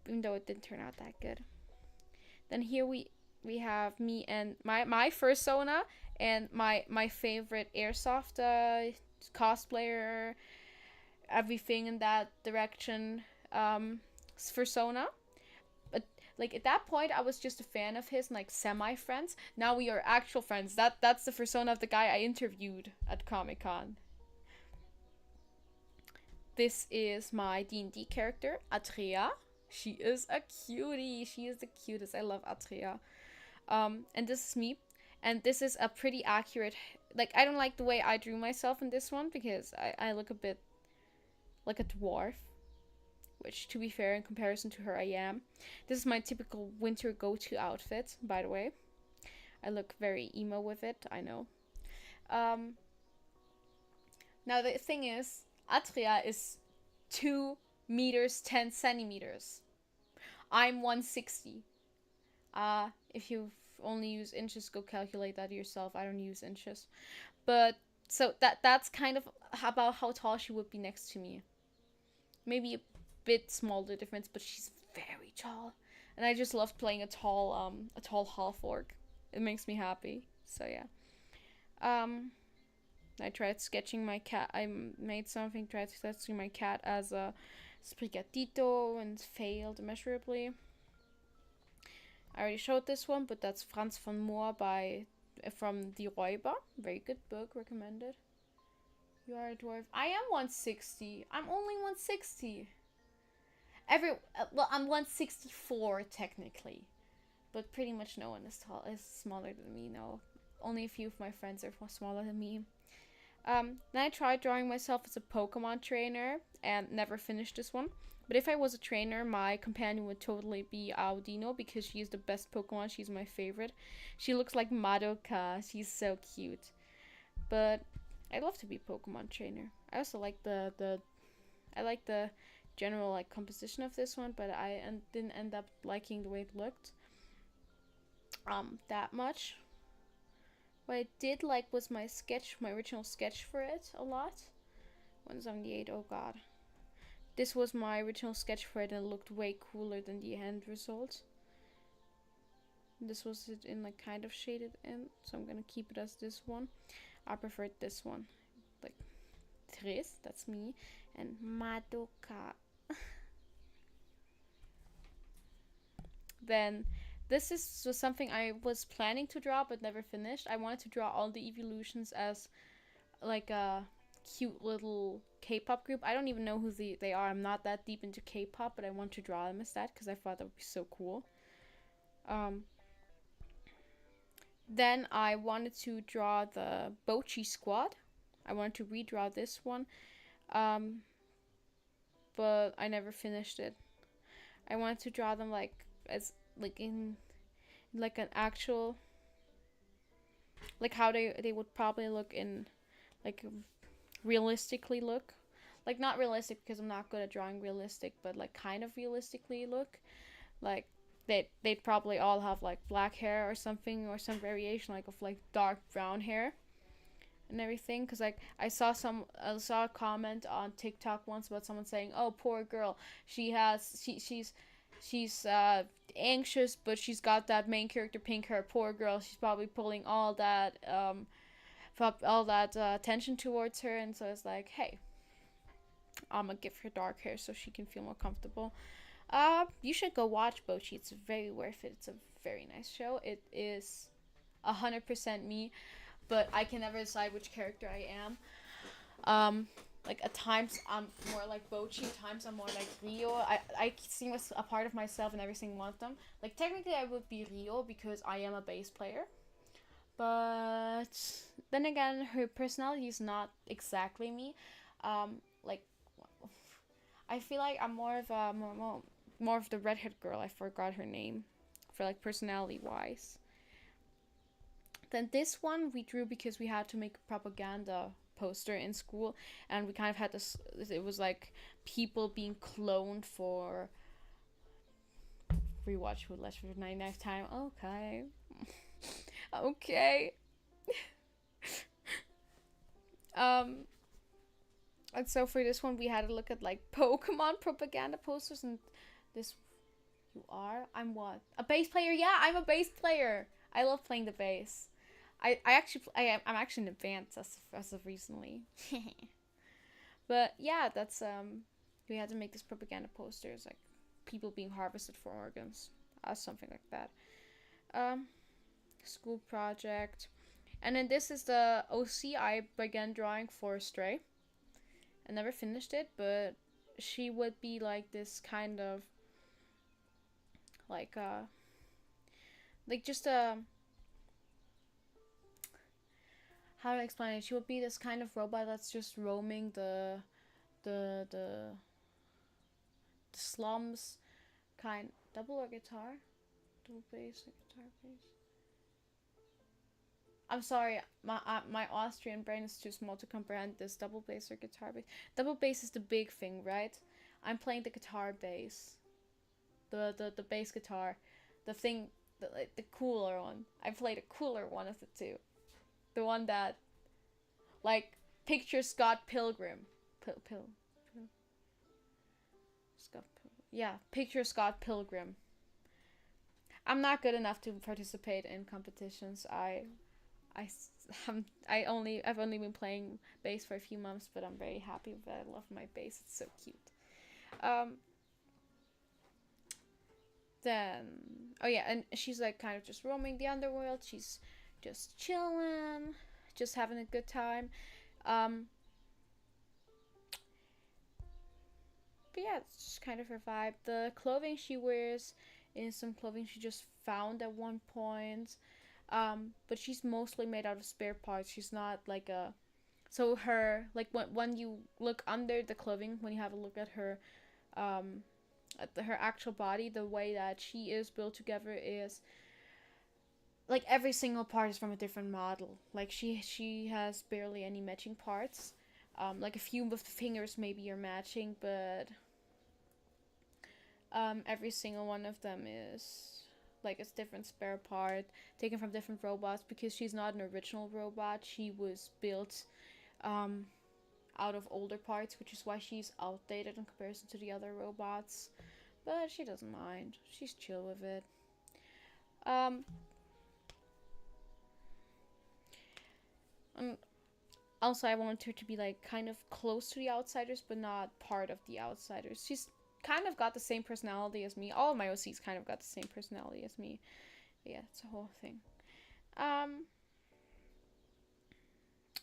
Even though it didn't turn out that good. Then here we have me and my fursona and my favorite airsoft cosplayer, everything in that direction, fursona. But like at that point I was just a fan of his and like semi friends. Now we are actual friends. That's the fursona of the guy I interviewed at Comic-Con. This is my D&D character, Atrea. She is a cutie. She is the cutest. I love Atrea. And this is me. And this is a pretty accurate... Like, I don't like the way I drew myself in this one because I look a bit like a dwarf. Which, to be fair, in comparison to her, I am. This is my typical winter go-to outfit, by the way. I look very emo with it, I know. Now, the thing is, Atrea is 2 meters 10 centimeters. I'm 160. If you only use inches, go calculate that yourself. I don't use inches. But, so that's kind of about how tall she would be next to me. Maybe a bit smaller difference, but she's very tall. And I just love playing a tall half-orc. It makes me happy. So, yeah. I tried sketching my cat. I made something, tried sketching my cat as a Sprigatito and failed immeasurably. I already showed this one, but that's Franz von Moor from Die Räuber. Very good book, recommended. You are a dwarf. I am 160. I'm only 160. I'm 164 technically, but pretty much no one is smaller than me. No, only a few of my friends are smaller than me. Then I tried drawing myself as a Pokemon trainer and never finished this one. But if I was a trainer, my companion would totally be Audino because she's the best Pokemon. She's my favorite. She looks like Madoka. She's so cute. But I'd love to be a Pokemon trainer. I also like the general like composition of this one, but I didn't end up liking the way it looked that much. What I did like was my original sketch for it a lot. 178, oh god. This was my original sketch for it and it looked way cooler than the end result. This was it in like kind of shaded in, so I'm gonna keep it as this one. I preferred this one. Like Tris, that's me, and Madoka. Then this was something I was planning to draw but never finished. I wanted to draw all the evolutions as like a cute little K-pop group. I don't even know who they are. I'm not that deep into K-pop, but I want to draw them as that because I thought that would be so cool. Then I wanted to draw the Bochi squad. I wanted to redraw this one, but I never finished it. I wanted to draw them like in like an actual, like how they would probably look in like realistically look, like not realistic because I'm not good at drawing realistic, but like kind of realistically look, like they'd probably all have like black hair or something, or some variation like of like dark brown hair and everything. Because like I saw a comment on TikTok once about someone saying, oh, poor girl, she's anxious, but she's got that main character pink hair. Poor girl, she's probably pulling all that attention towards her. And so it's like, hey, I'm gonna give her dark hair so she can feel more comfortable. You should go watch Bochi. It's very worth it. It's a very nice show. It is 100% me, but I can never decide which character I am. Like at times I'm more like Bochi, at times I'm more like Rio. I see a part of myself in every single one of them. Like technically I would be Rio because I am a bass player, but then again her personality is not exactly me. Like I feel like I'm more of a more of the redhead girl. I forgot her name for like personality wise. Then this one we drew because we had to make a propaganda poster in school, and we kind of had this, it was like people being cloned for rewatch with Let's for 99th time. Okay. Okay. And so for this one we had to look at like Pokemon propaganda posters, and this, I'm what, a bass player? Yeah, I'm a bass player. I love playing the bass. I'm actually in advance as of recently. But yeah, that's we had to make this propaganda posters, like people being harvested for organs, something like that. School project, and then this is the OC I began drawing for Stray, I never finished it, but she would be like this kind of like just a how to explain it. She would be this kind of robot that's just roaming the the, the slums kind double or guitar, double bass or guitar bass. I'm sorry, my Austrian brain is too small to comprehend this double bass or guitar bass. Double bass is the big thing, right? I'm playing the guitar bass, the bass guitar, the thing, the cooler one. I played a cooler one of the two, the one that, like, picture Scott Pilgrim, Scott, yeah, picture Scott Pilgrim. I'm not good enough to participate in competitions. I, I've only been playing bass for a few months, but I'm very happy with it. I love my bass. It's so cute. Um, then oh yeah, and she's like kind of just roaming the underworld. She's just chilling, just having a good time. Um, but yeah, it's just kind of her vibe. The clothing she wears is some clothing she just found at one point. But she's mostly made out of spare parts. She's not like a so her like when you look under the clothing, when you have a look um at her actual body, the way that she is built together is like every single part is from a different model. Like she has barely any matching parts. Like a few of the fingers maybe are matching, but every single one of them is like a different spare part taken from different robots, because she's not an original robot. She was built um, out of older parts, which is why she's outdated in comparison to the other robots. But she doesn't mind. She's chill with it. Um, and also, I want her to be like kind of close to the outsiders, but not part of the outsiders. She's kind of got the same personality as me. All of my OCs kind of got the same personality as me. But yeah, it's a whole thing. Um,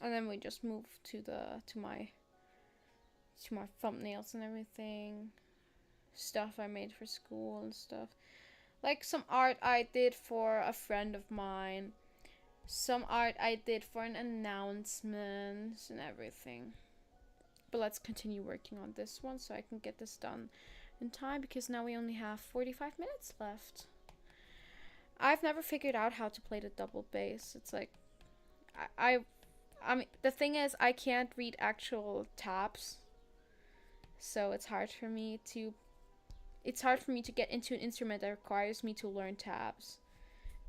and then we just move to my thumbnails and everything, stuff I made for school and stuff, like some art I did for a friend of mine, some art I did for an announcement and everything. But let's continue working on this one so I can get this done in time, because now we only have 45 minutes left. I've never figured out how to play the double bass. It's like I mean, the thing is, I can't read actual tabs, so it's hard for me to get into an instrument that requires me to learn tabs.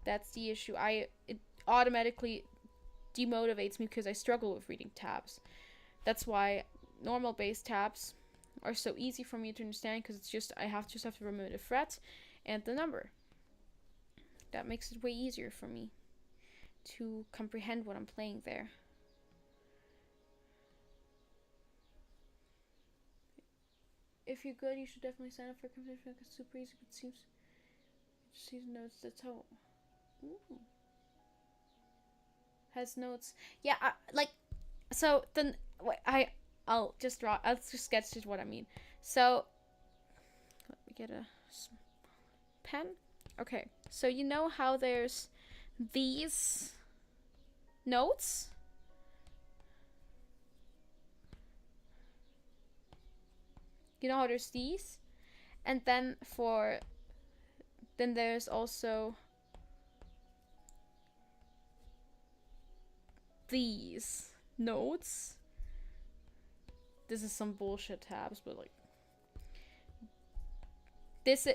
That's the issue. It automatically demotivates me because I struggle with reading tabs. That's why normal bass tabs are so easy for me to understand, because it's just I have to remember the fret and the number. That makes it way easier for me to comprehend what I'm playing there. If you're good, you should definitely sign up for a competition, because it's super easy, but it seems notes. That's how. Ooh. Has notes. Yeah, like so. Then I'll just sketch what I mean. So let me get a pen. Okay, so you know how there's these notes. You know how there's these, and then there's also these notes. This is some bullshit tabs, but like this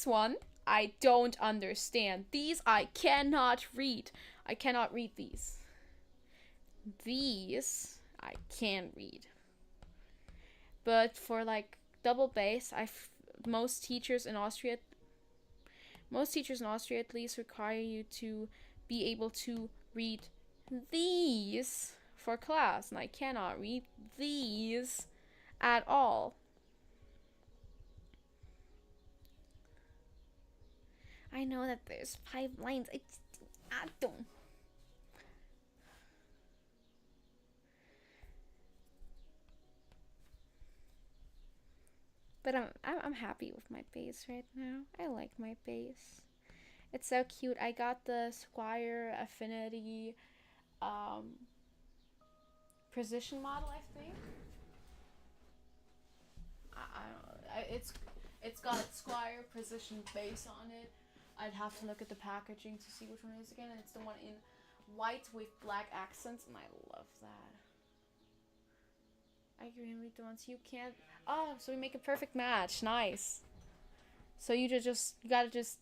one I don't understand. These I cannot read. I cannot read these. These I can read. But for like double bass, most teachers in Austria at least require you to be able to read these for class, and I cannot read these at all. I know that there's 5 lines. I don't. But I'm happy with my bass right now. I like my bass. It's so cute. I got the Squire Affinity um, Precision model, I think. It's got Squire Precision bass on it. I'd have to look at the packaging to see which one it is again, and it's the one in white with black accents, and I love that. I can read the ones you can't. Oh, so we make a perfect match. Nice. So you gotta just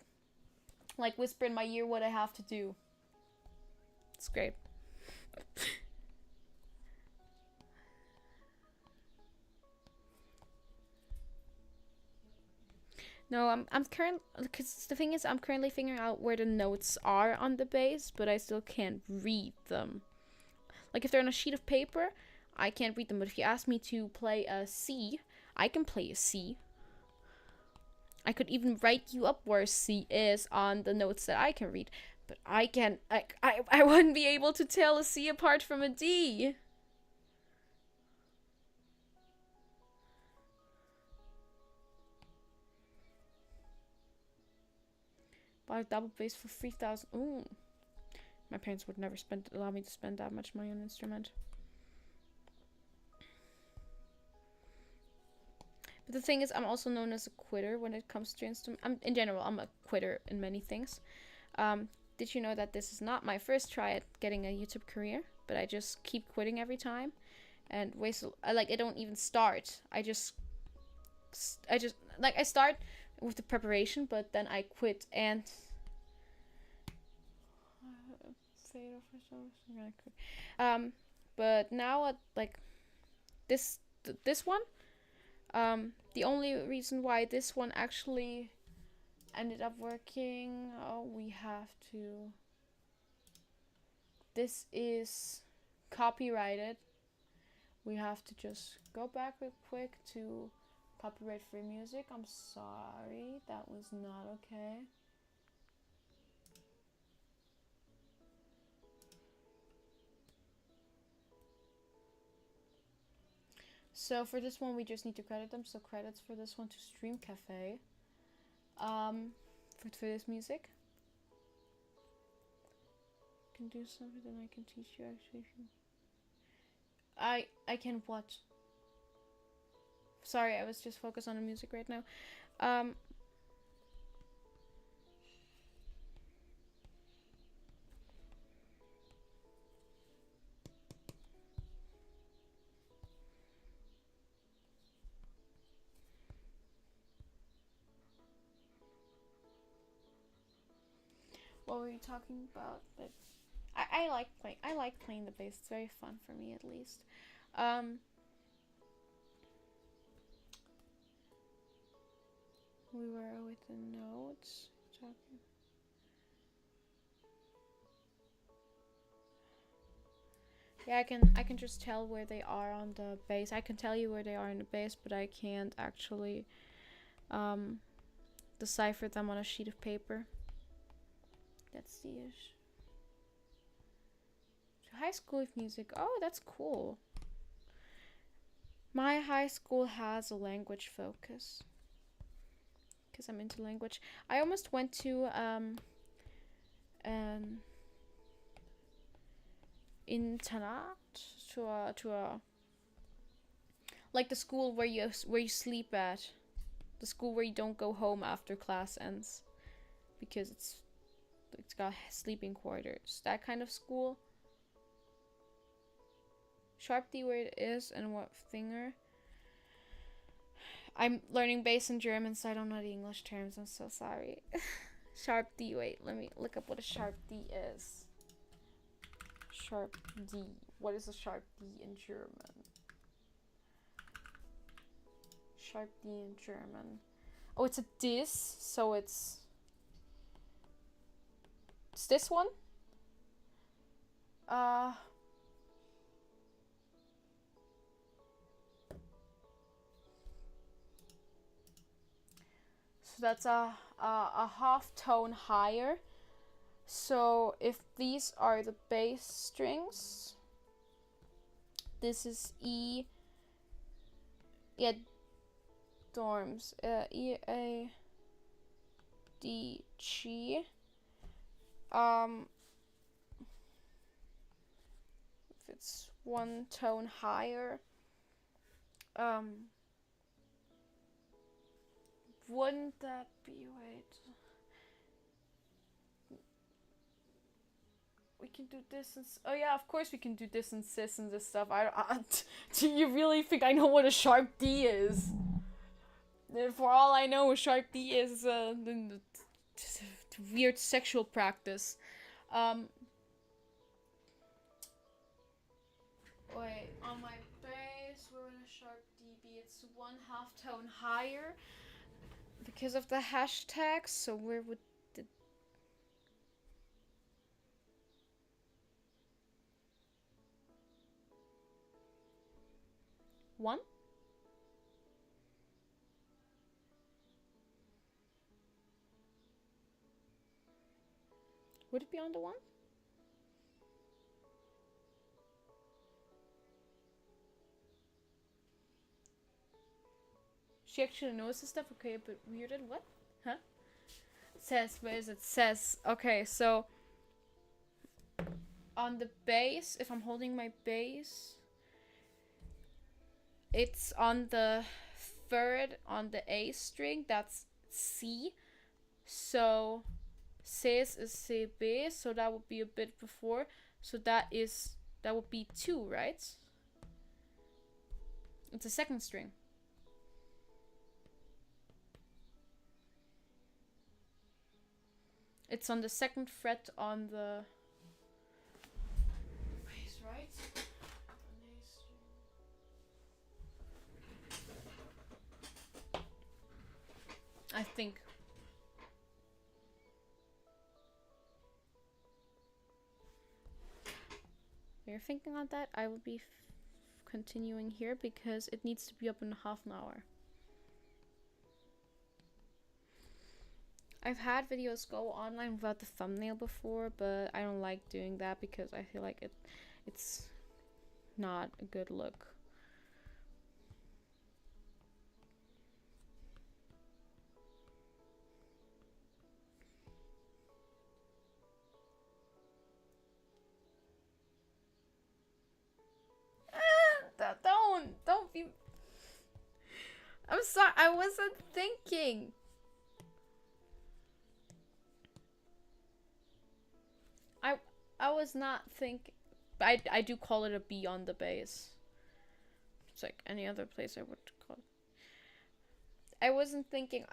like whisper in my ear what I have to do. It's great. No, I'm current because the thing is I'm currently figuring out where the notes are on the bass, but I still can't read them. Like if they're on a sheet of paper, I can't read them. But if you ask me to play a C, I can play a C. I could even write you up where C is on the notes that I can read, but I can't. I wouldn't be able to tell a C apart from a D. Bought a double bass for 3,000. Ooh, my parents would never allow me to spend that much money on an instrument. But the thing is, I'm also known as a quitter when it comes to instrument. In general, I'm a quitter in many things. Did you know that this is not my first try at getting a YouTube career? But I just keep quitting every time, and I don't even start. I just like I start with the preparation, but then I quit and. But now like this one. The only reason why this one actually ended up working, we have to. This is copyrighted. We have to just go back real quick to copyright free music. I'm sorry, that was not okay. So for this one, we just need to credit them. So credits for this one to Stream Cafe. For this music. I can do something, then I can teach you actually. I can watch. Sorry, I was just focused on the music right now. What were you talking about? But I like playing the bass. It's very fun for me, at least. We were with the notes talking. Yeah, I can just tell where they are on the bass. I can tell you where they are in the bass, but I can't actually decipher them on a sheet of paper. That's the issue. High school with music. Oh, that's cool. My high school has a language focus because I'm into language. I almost went to internat to a like the school where you sleep at, the school where you don't go home after class ends because it's got sleeping quarters. That kind of school. Sharp D where it is and what finger. I'm learning bass in German, so I don't know the English terms. I'm so sorry. Sharp D. Wait, let me look up what a sharp D is. Sharp D. What is a sharp D in German? Sharp D in German. Oh, it's a dis, so it's this one. So that's a half tone higher. So if these are the bass strings, this is E. Yeah, dorms. EADG. If it's one tone higher, wouldn't that be, wait, we can do distance. Oh yeah, of course we can do distances and this stuff. Do you really think I know what a sharp D is? For all I know, a sharp D is weird sexual practice. Wait, on my bass, we're in a sharp dB. It's 1/2 tone higher because of the hashtags. So where would the one? Would it be on the one? She actually knows this stuff. Okay, but weirded. What? Huh? It says, where is it? Says, okay, so on the bass, if I'm holding my bass, it's on the third on the A string. That's C. So Cs is CB, so that would be a bit before. So that would be 2, right? It's a second string. It's on the second fret on the bass, right? I think. You're thinking on that? I will be continuing here because it needs to be up in half an hour. I've had videos go online without the thumbnail before, but I don't like doing that because I feel like it's not a good look. Don't be. I'm sorry, I wasn't thinking. I was not thinking. I do call it a B on the bass. It's like any other place I would call it. I wasn't thinking.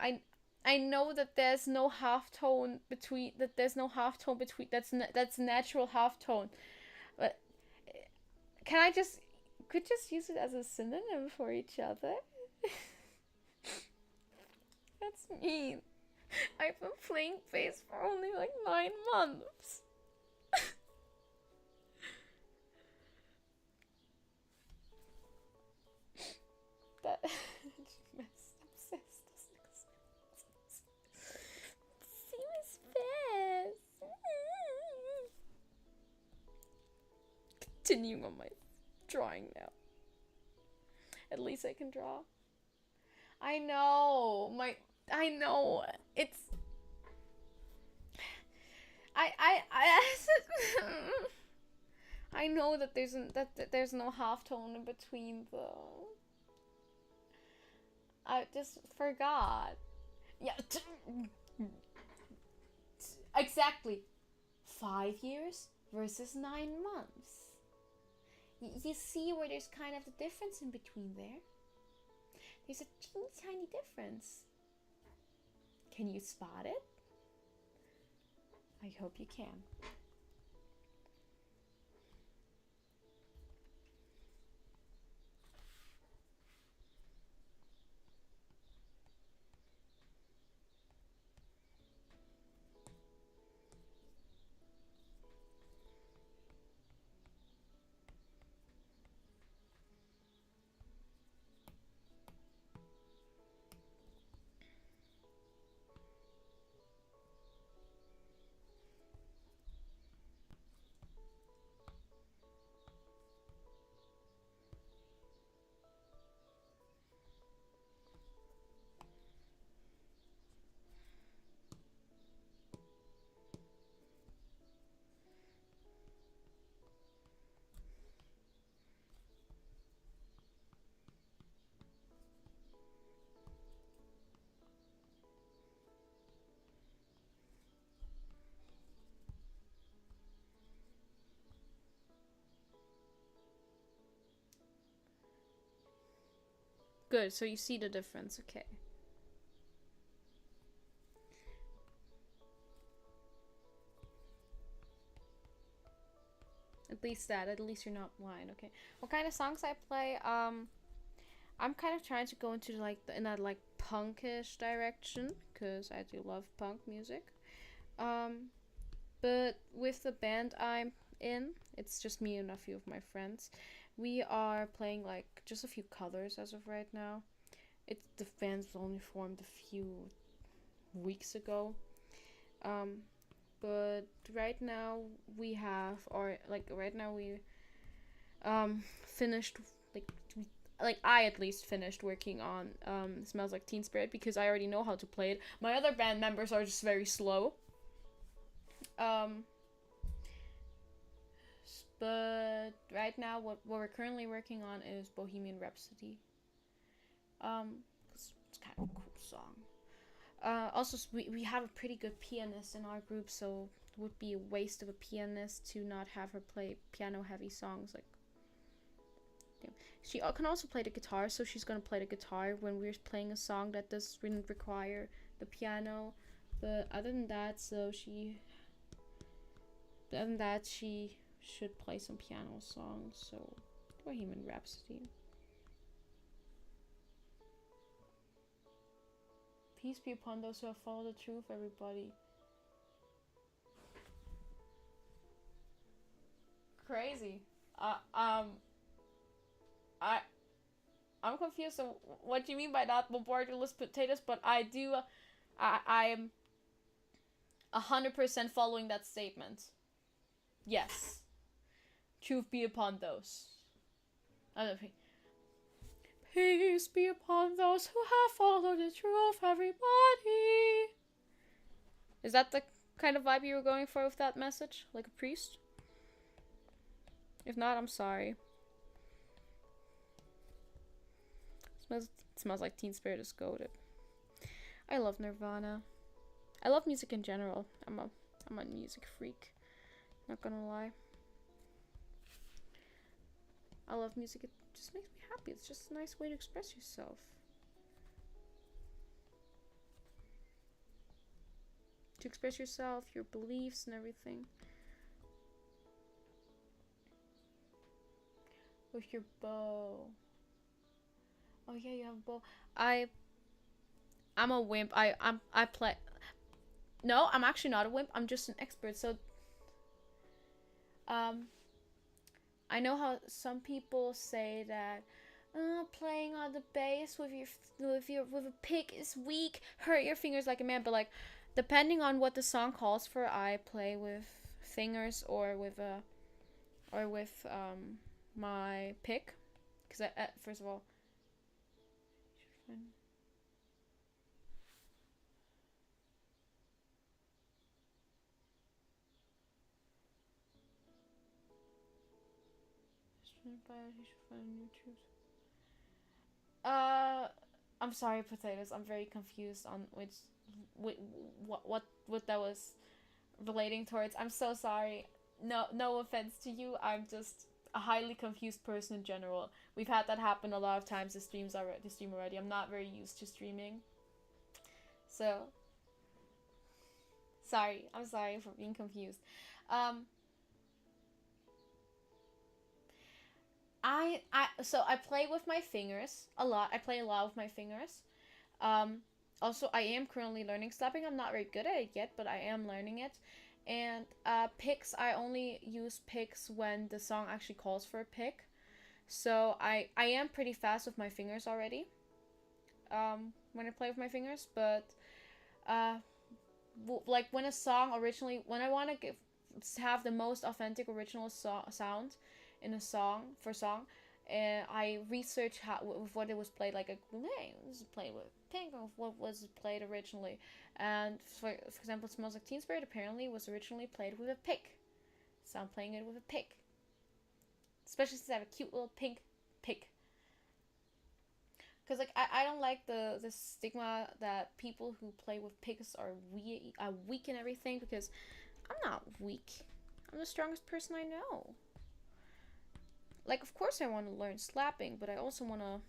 I know that there's no halftone between. That's natural halftone. But can I just could just use it as a synonym for each other? That's mean. I've been playing bass for only like 9 months. That obsessed. See my face. Continuing on my drawing now. At least I can draw. I know. It's I know that there's no halftone in between though. I just forgot. Yeah. Exactly. 5 years versus 9 months. You see where there's kind of the difference in between there? There's a teeny tiny difference. Can you spot it? I hope you can. Good, so you see the difference, okay. At least you're not blind, okay. What kind of songs I play? I'm kind of trying to go into like in that like punkish direction because I do love punk music. Um, but with the band I'm in, it's just me and a few of my friends. We are playing like just a few covers as of right now. The band's only formed a few weeks ago. Um, but right now we have, or like right now we finished like like I at least finished working on Smells Like Teen Spirit because I already know how to play it. My other band members are just very slow. Um, but right now what we're currently working on is Bohemian Rhapsody. It's kind of a cool song. Also, we have a pretty good pianist in our group, so it would be a waste of a pianist to not have her play piano heavy songs. Like, yeah. She can also play the guitar, so she's gonna play the guitar when we're playing a song that doesn't require the piano. But other than that, she should play some piano songs. So, Bohemian Rhapsody. Peace be upon those who have followed the truth, everybody. Crazy. I I'm confused on what you mean by that bombardulous potatoes, but I do. I'm 100% following that statement. Yes. Truth be upon those. Peace be upon those who have followed the truth, everybody. Is that the kind of vibe you were going for with that message? Like a priest? If not, I'm sorry. Smells like Teen Spirit is goated. I love Nirvana. I love music in general. I'm a music freak. Not gonna lie. I love music. It just makes me happy. It's just a nice way to express yourself. To express yourself, your beliefs, and everything. With your bow. Oh yeah, you have a bow. I'm a wimp. I play. No, I'm actually not a wimp. I'm just an expert. So, um, I know how some people say that playing on the bass with a pick is weak. Hurt your fingers like a man. But like, depending on what the song calls for, I play with fingers or with my pick. Because first of all, he should find new truth. Uh, I'm sorry, potatoes. I'm very confused on what that was relating towards. I'm so sorry. No offense to you. I'm just a highly confused person in general. We've had that happen a lot of times. The stream already. I'm not very used to streaming. So sorry. I'm sorry for being confused. Um, I play with my fingers a lot. I play a lot with my fingers. Um, Also, I am currently learning slapping. I'm not very good at it yet, but I am learning it. And picks, I only use picks when the song actually calls for a pick. So I am pretty fast with my fingers already. When I play with my fingers, but uh, like when a song originally, when I want to have the most authentic original sound in a song, and I research how with what it was played. Like, hey, this is played with pink, or what was played originally. And for example, Smells Like Teen Spirit apparently was originally played with a pick, so I'm playing it with a pick. Especially since I have a cute little pink pick. Because like I don't like the stigma that people who play with picks are weak and everything, because I'm not weak. I'm the strongest person I know. Like, of course I want to learn slapping, but I also want to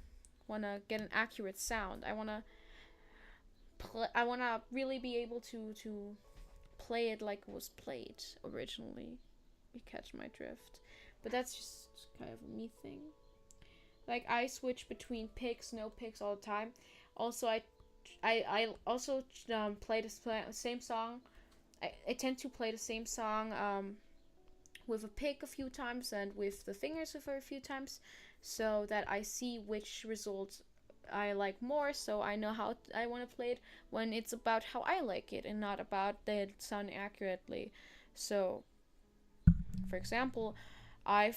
wanna get an accurate sound. I wanna really be able to play it like it was played originally. You catch my drift. But that's just kind of a me thing. Like I switch between picks, no picks all the time. Also, I also play the same song. I tend to play the same song with a pick a few times and with the fingers a few times, so that I see which result I like more. So I know how I want to play it when it's about how I like it and not about that it sound accurately. So, for example, I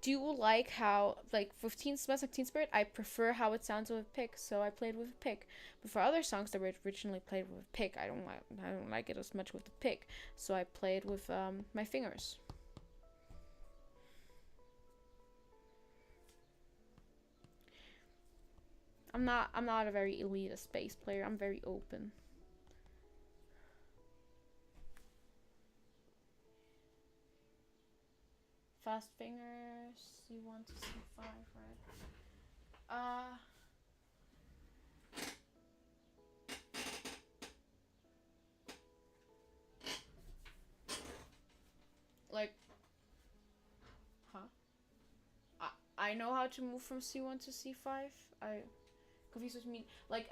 do like how, like, for Teen Smells Like Teen Spirit, I prefer how it sounds with a pick, so I played with a pick. But for other songs that were originally played with a pick, I don't like it as much with the pick, so I played with my fingers. I'm not a very elitist bass player. I'm very open. Fast fingers. You want to see five, right? Like, huh? I know how to move from C1 to C5. I confused what you mean. Like,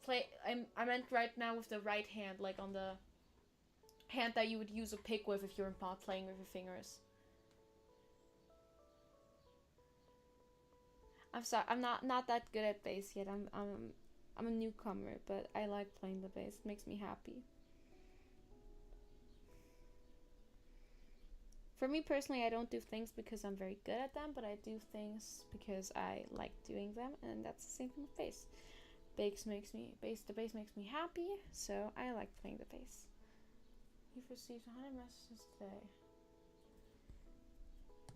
play. I meant right now with the right hand, like on the hand that you would use a pick with if you're not playing with your fingers. I'm sorry, I'm not that good at bass yet. I'm a newcomer, but I like playing the bass. It makes me happy. For me personally, I don't do things because I'm very good at them, but I do things because I like doing them, and that's the same thing with bass. The bass makes me happy, so I like playing the bass. You've received 100 messages today.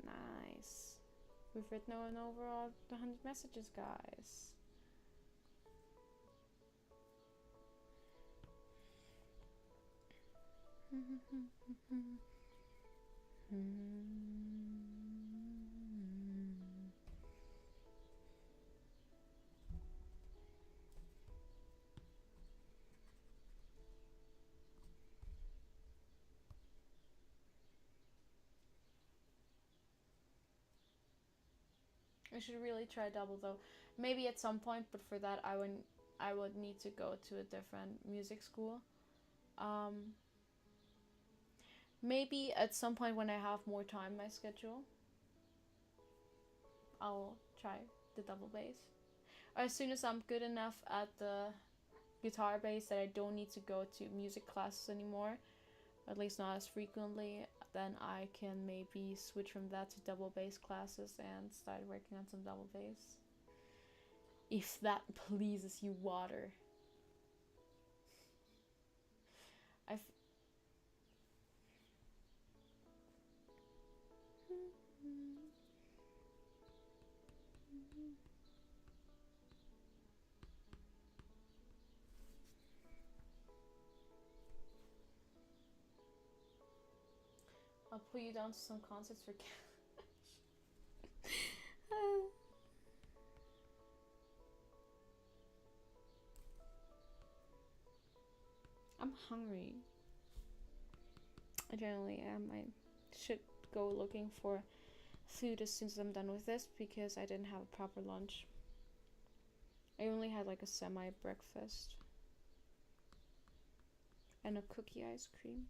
Nice. We've written an overall 100 messages, guys. I should really try double though. Maybe at some point, but for that I would need to go to a different music school. Um, Maybe at some point when I have more time in my schedule, I'll try the double bass. Or as soon as I'm good enough at the guitar bass that I don't need to go to music classes anymore, at least not as frequently, then I can maybe switch from that to double bass classes and start working on some double bass. If that pleases you, water. I've I'll put you down to some concerts for cash. I'm hungry. I generally am. I should go looking for food as soon as I'm done with this because I didn't have a proper lunch. I only had like a semi breakfast and a cookie ice cream.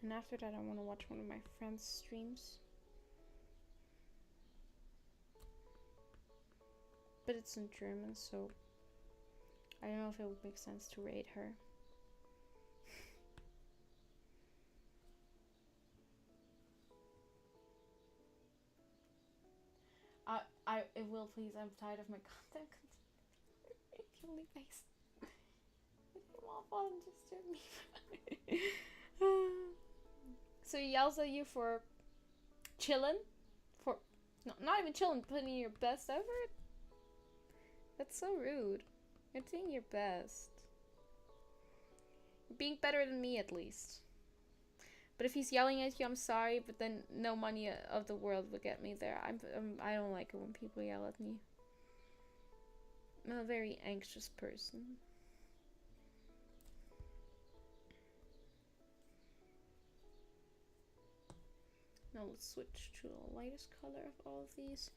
And after that, I want to watch one of my friends' streams. But it's in German, so I don't know if it would make sense to rate her. It will please. I'm tired of my content. Really nice. I didn't want to just me. So he yells at you for chilling, for no, not even chilling, putting in your best effort. That's so rude. You're doing your best. You're being better than me, at least. But if he's yelling at you, I'm sorry, but then no money of the world will get me there. I don't like it when people yell at me. I'm a very anxious person. Now let's switch to the lightest color of all of these.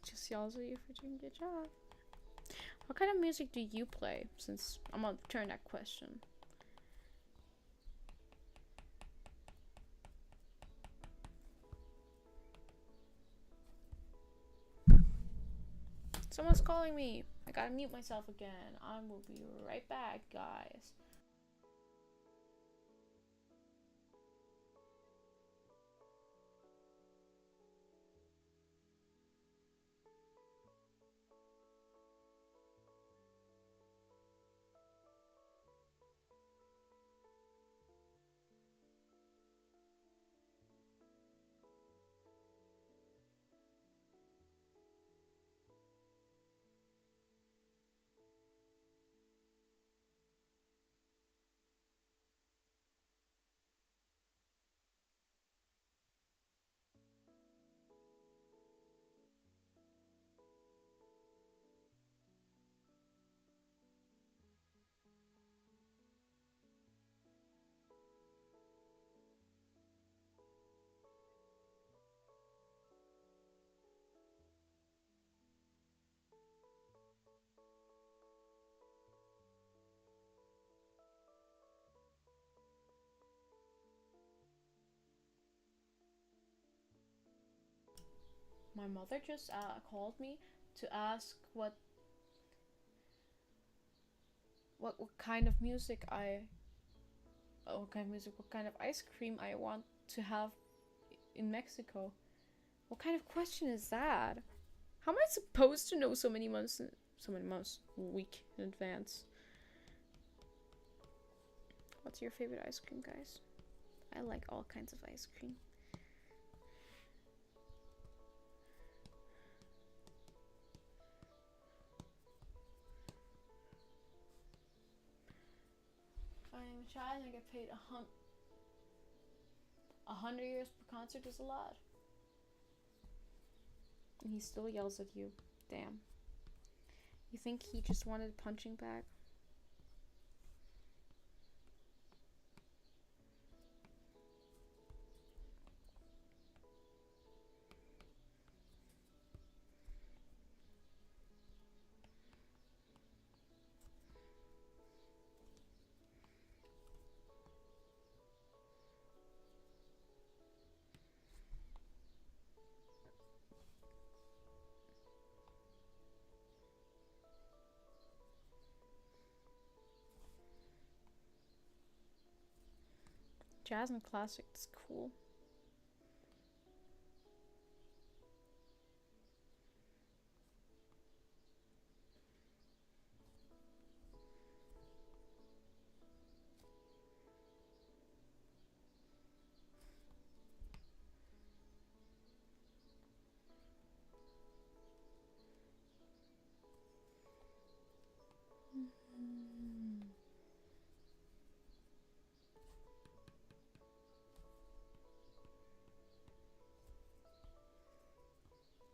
Just yells at you for doing a good job. What kind of music do you play? Since I'm gonna turn that question. Someone's calling me. I gotta mute myself again. I will be right back, guys. My mother just called me to ask what kind of music what kind of ice cream I want to have in Mexico. What kind of question is that? How am I supposed to know so many months, a week in advance? What's your favorite ice cream, guys? I like all kinds of ice cream. I'm a child and I get paid 100 euros per concert is a lot. And he still yells at you. Damn. You think he just wanted a punching bag? Jazz and classic is cool.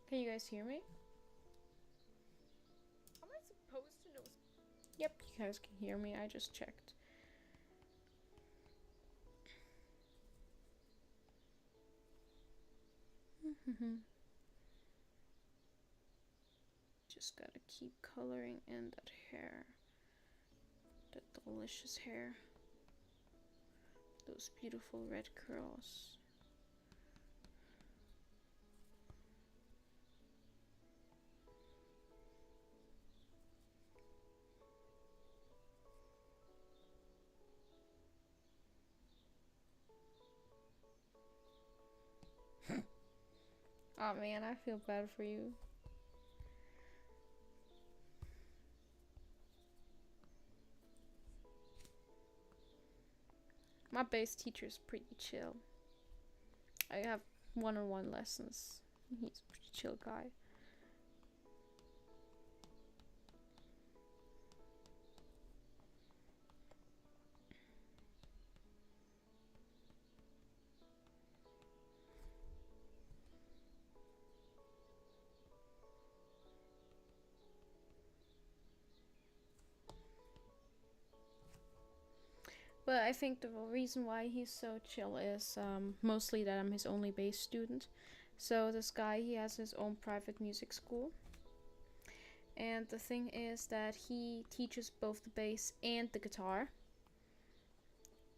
Can you guys hear me? How am I supposed to know? Yep, you guys can hear me. I just checked. Just gotta keep coloring in that hair. That delicious hair. Those beautiful red curls. Oh man, I feel bad for you. My bass teacher's pretty chill. I have one-on-one lessons. He's a pretty chill guy. But I think the reason why he's so chill is mostly that I'm his only bass student. So this guy, he has his own private music school. And the thing is that he teaches both the bass and the guitar.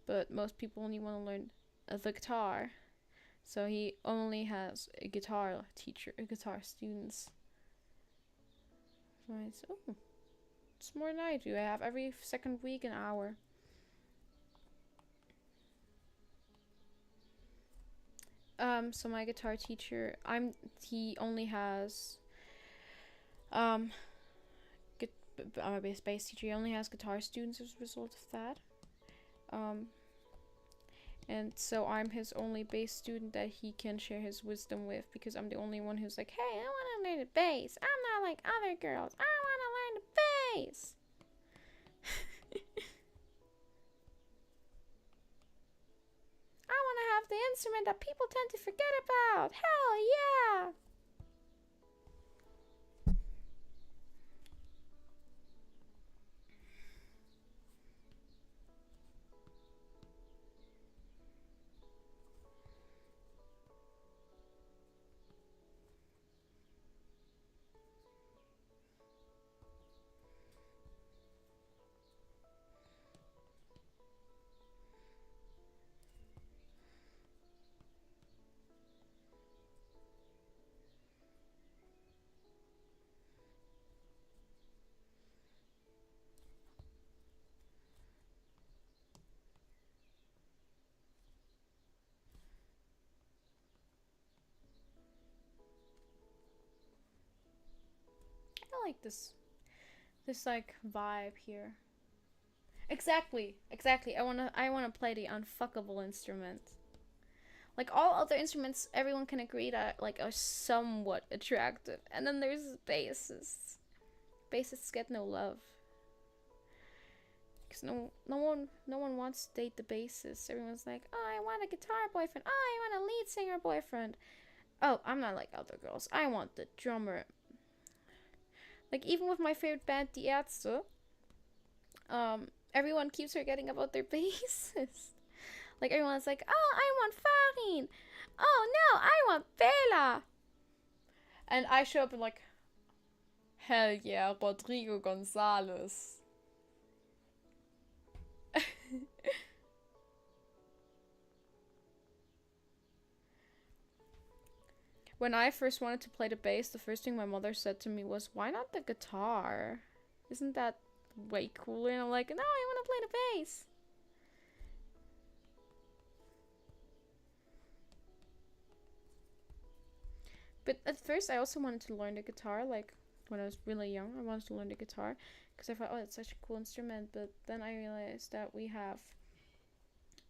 But most people only want to learn the guitar. So he only has a guitar teacher, guitar students. So it's more than I do. I have every second week an hour. So my guitar teacher, he only has, my bass teacher, he only has guitar students as a result of that. And so I'm his only bass student that he can share his wisdom with, because I'm the only one who's like, hey, I want to learn the bass. I'm not like other girls. I want to learn the bass. I want to have the instrument that people tend to forget about. Hell yeah! I like this like vibe here. Exactly. I wanna play the unfuckable instrument. Like all other instruments, everyone can agree that like are somewhat attractive, and then there's bassists. Bassists get no love. Because no one wants to date the bassist. Everyone's like, oh, I want a guitar boyfriend. Oh, I want a lead singer boyfriend. Oh, I'm not like other girls. I want the drummer. Like even with my favorite band, Die Ärzte, everyone keeps forgetting about their bassist. Like everyone's like, oh, I want Farin. Oh no, I want Bela. And I show up and like, hell yeah, Rodrigo Gonzalez. When I first wanted to play the bass, the first thing my mother said to me was, why not the guitar? Isn't that way cooler? And I'm like, no, I want to play the bass. But at first, I also wanted to learn the guitar. Like, when I was really young, I wanted to learn the guitar. Because I thought, oh, it's such a cool instrument. But then I realized that we have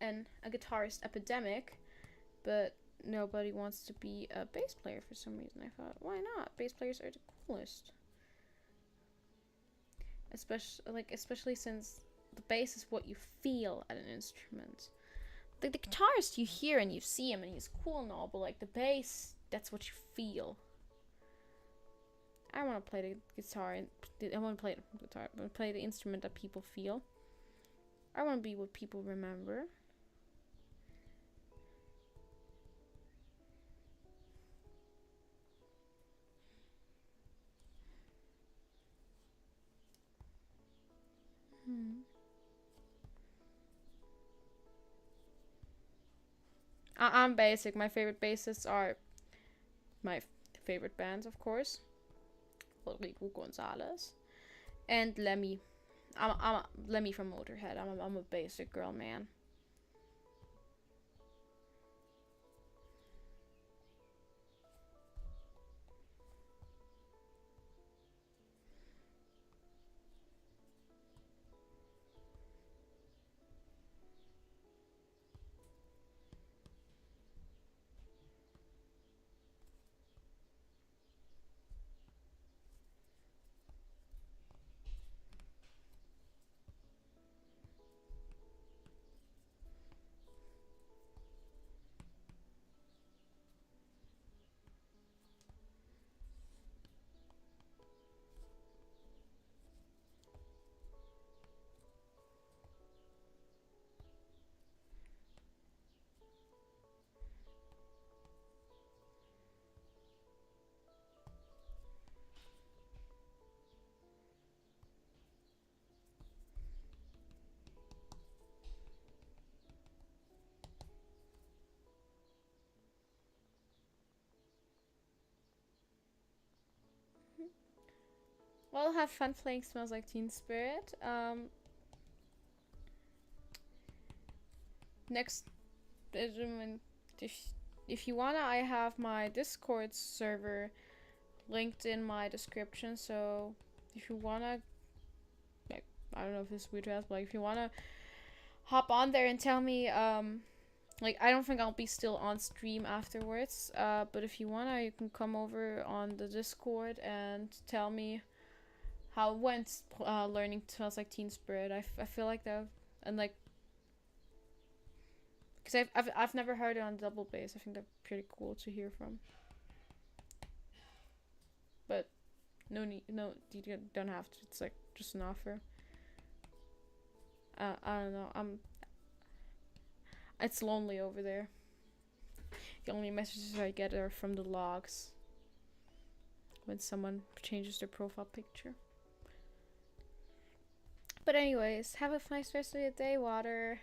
a guitarist epidemic. But nobody wants to be a bass player for some reason. I thought, why not? Bass players are the coolest. Especially since the bass is what you feel at an instrument. Like the guitarist, you hear and you see him and he's cool and all, but like the bass, that's what you feel. I want to play the guitar, and I want to play the guitar. I want to play the instrument that people feel. I want to be what people remember. I'm basic. My favorite bassists are my favorite bands, of course. Rodrigo Gonzalez and Lemmy. I'm Lemmy from Motorhead. I'm a basic girl, man. Well, have fun playing Smells Like Teen Spirit. Next, if if you wanna, I have my Discord server linked in my description. So if you wanna, like, I don't know if it's weird to ask, but like, if you wanna hop on there and tell me, like, I don't think I'll be still on stream afterwards. But if you wanna, you can come over on the Discord and tell me how it went learning Smells Like Teen Spirit. I feel like that, and like, because I've never heard it on double bass. I think they're pretty cool to hear from. But no need, no, you don't have to. It's like just an offer. I don't know. It's lonely over there. The only messages I get are from the logs when someone changes their profile picture. But anyways, have a nice rest of your day, Water.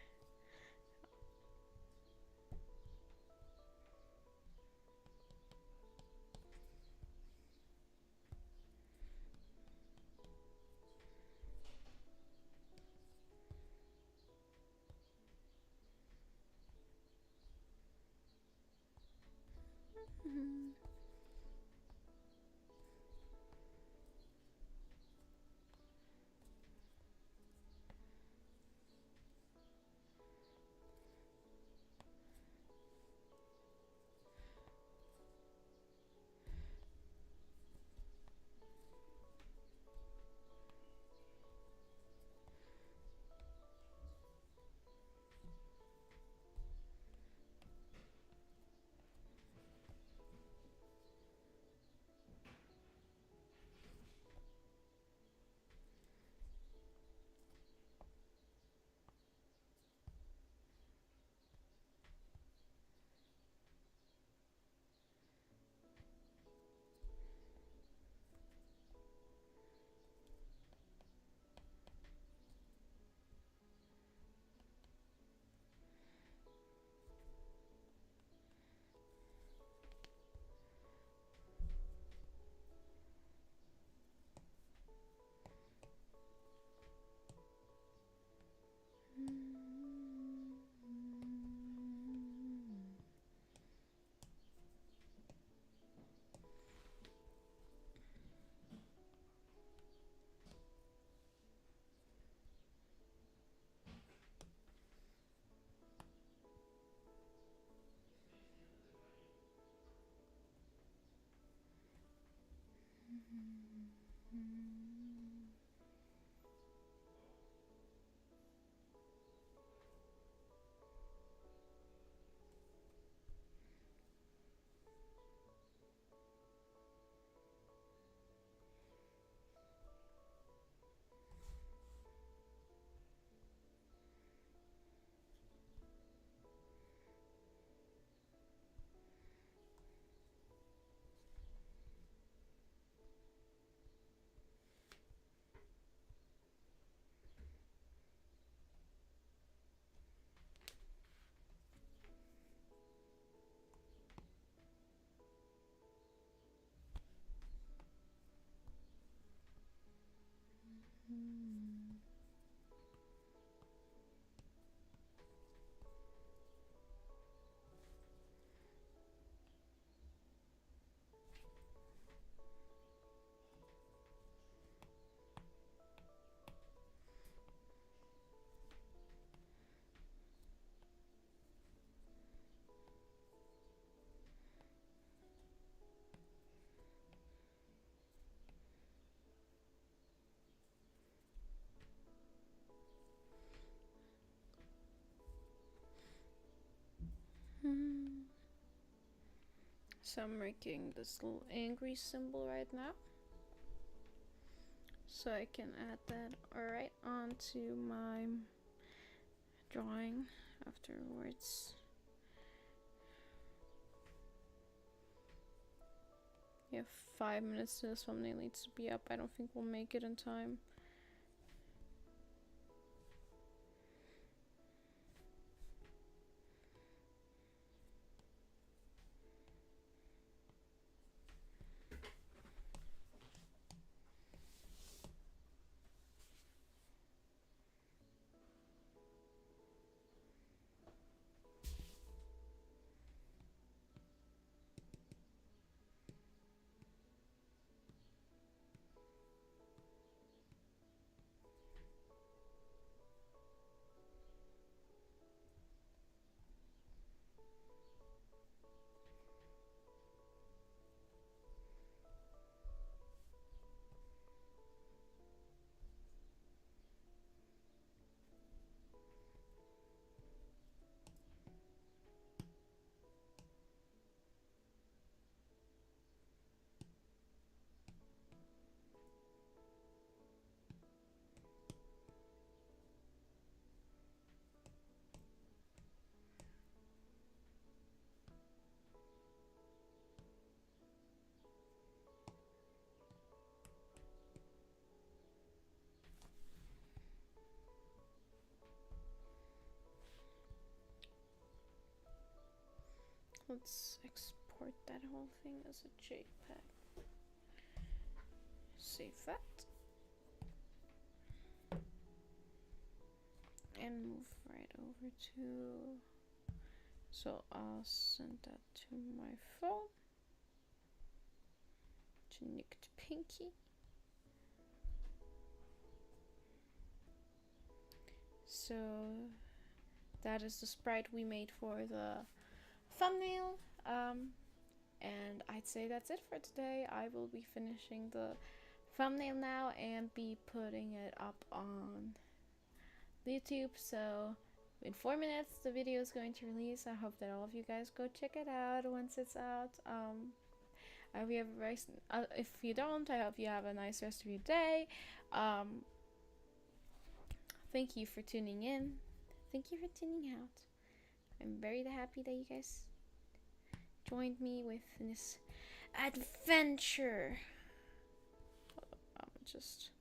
So I'm making this little angry symbol right now, so I can add that right onto my drawing afterwards. Yeah, 5 minutes to this thumbnail needs to be up. I don't think we'll make it in time. let's export that whole thing as a JPEG. Save that. And move right over to, so I'll send that to my phone, to Nicked Pinky. So that is the sprite we made for the thumbnail, and I'd say that's it for today. I will be finishing the thumbnail now and be putting it up on YouTube. So in 4 minutes the video is going to release. I hope that all of you guys go check it out once it's out. I hope you have a very if you don't, I hope you have a nice rest of your day. Thank you for tuning in. Thank you for tuning out. I'm very happy that you guys joined me with this adventure. Just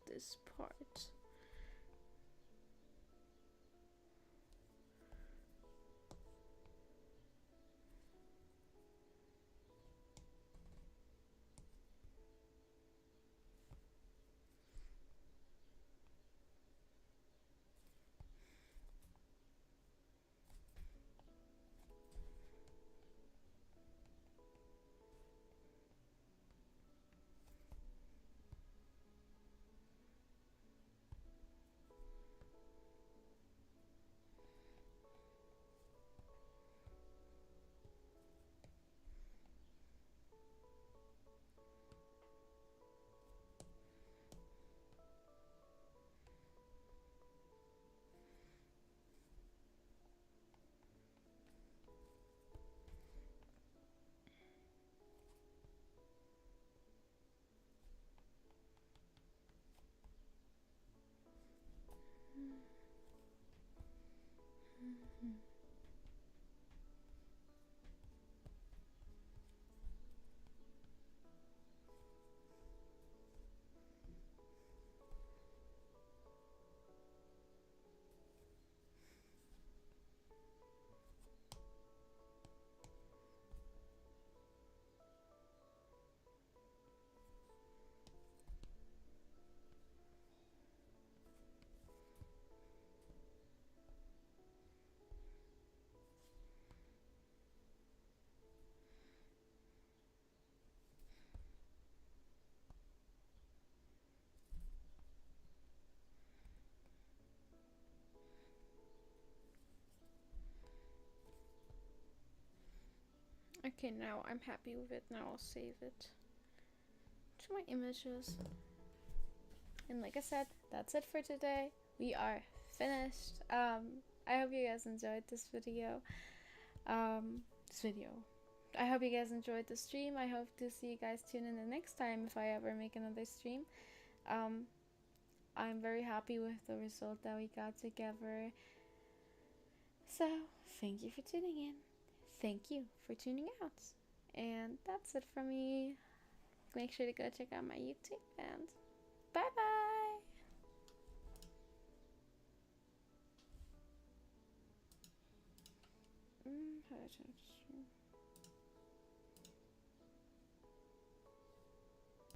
this part. Okay, now I'm happy with it. Now I'll save it to my images. And like I said, that's it for today. We are finished. I hope you guys enjoyed this video. I hope you guys enjoyed the stream. I hope to see you guys tune in the next time if I ever make another stream. I'm very happy with the result that we got together. So, thank you for tuning in. Thank you for tuning out. And that's it from me. Make sure to go check out my YouTube, and bye bye.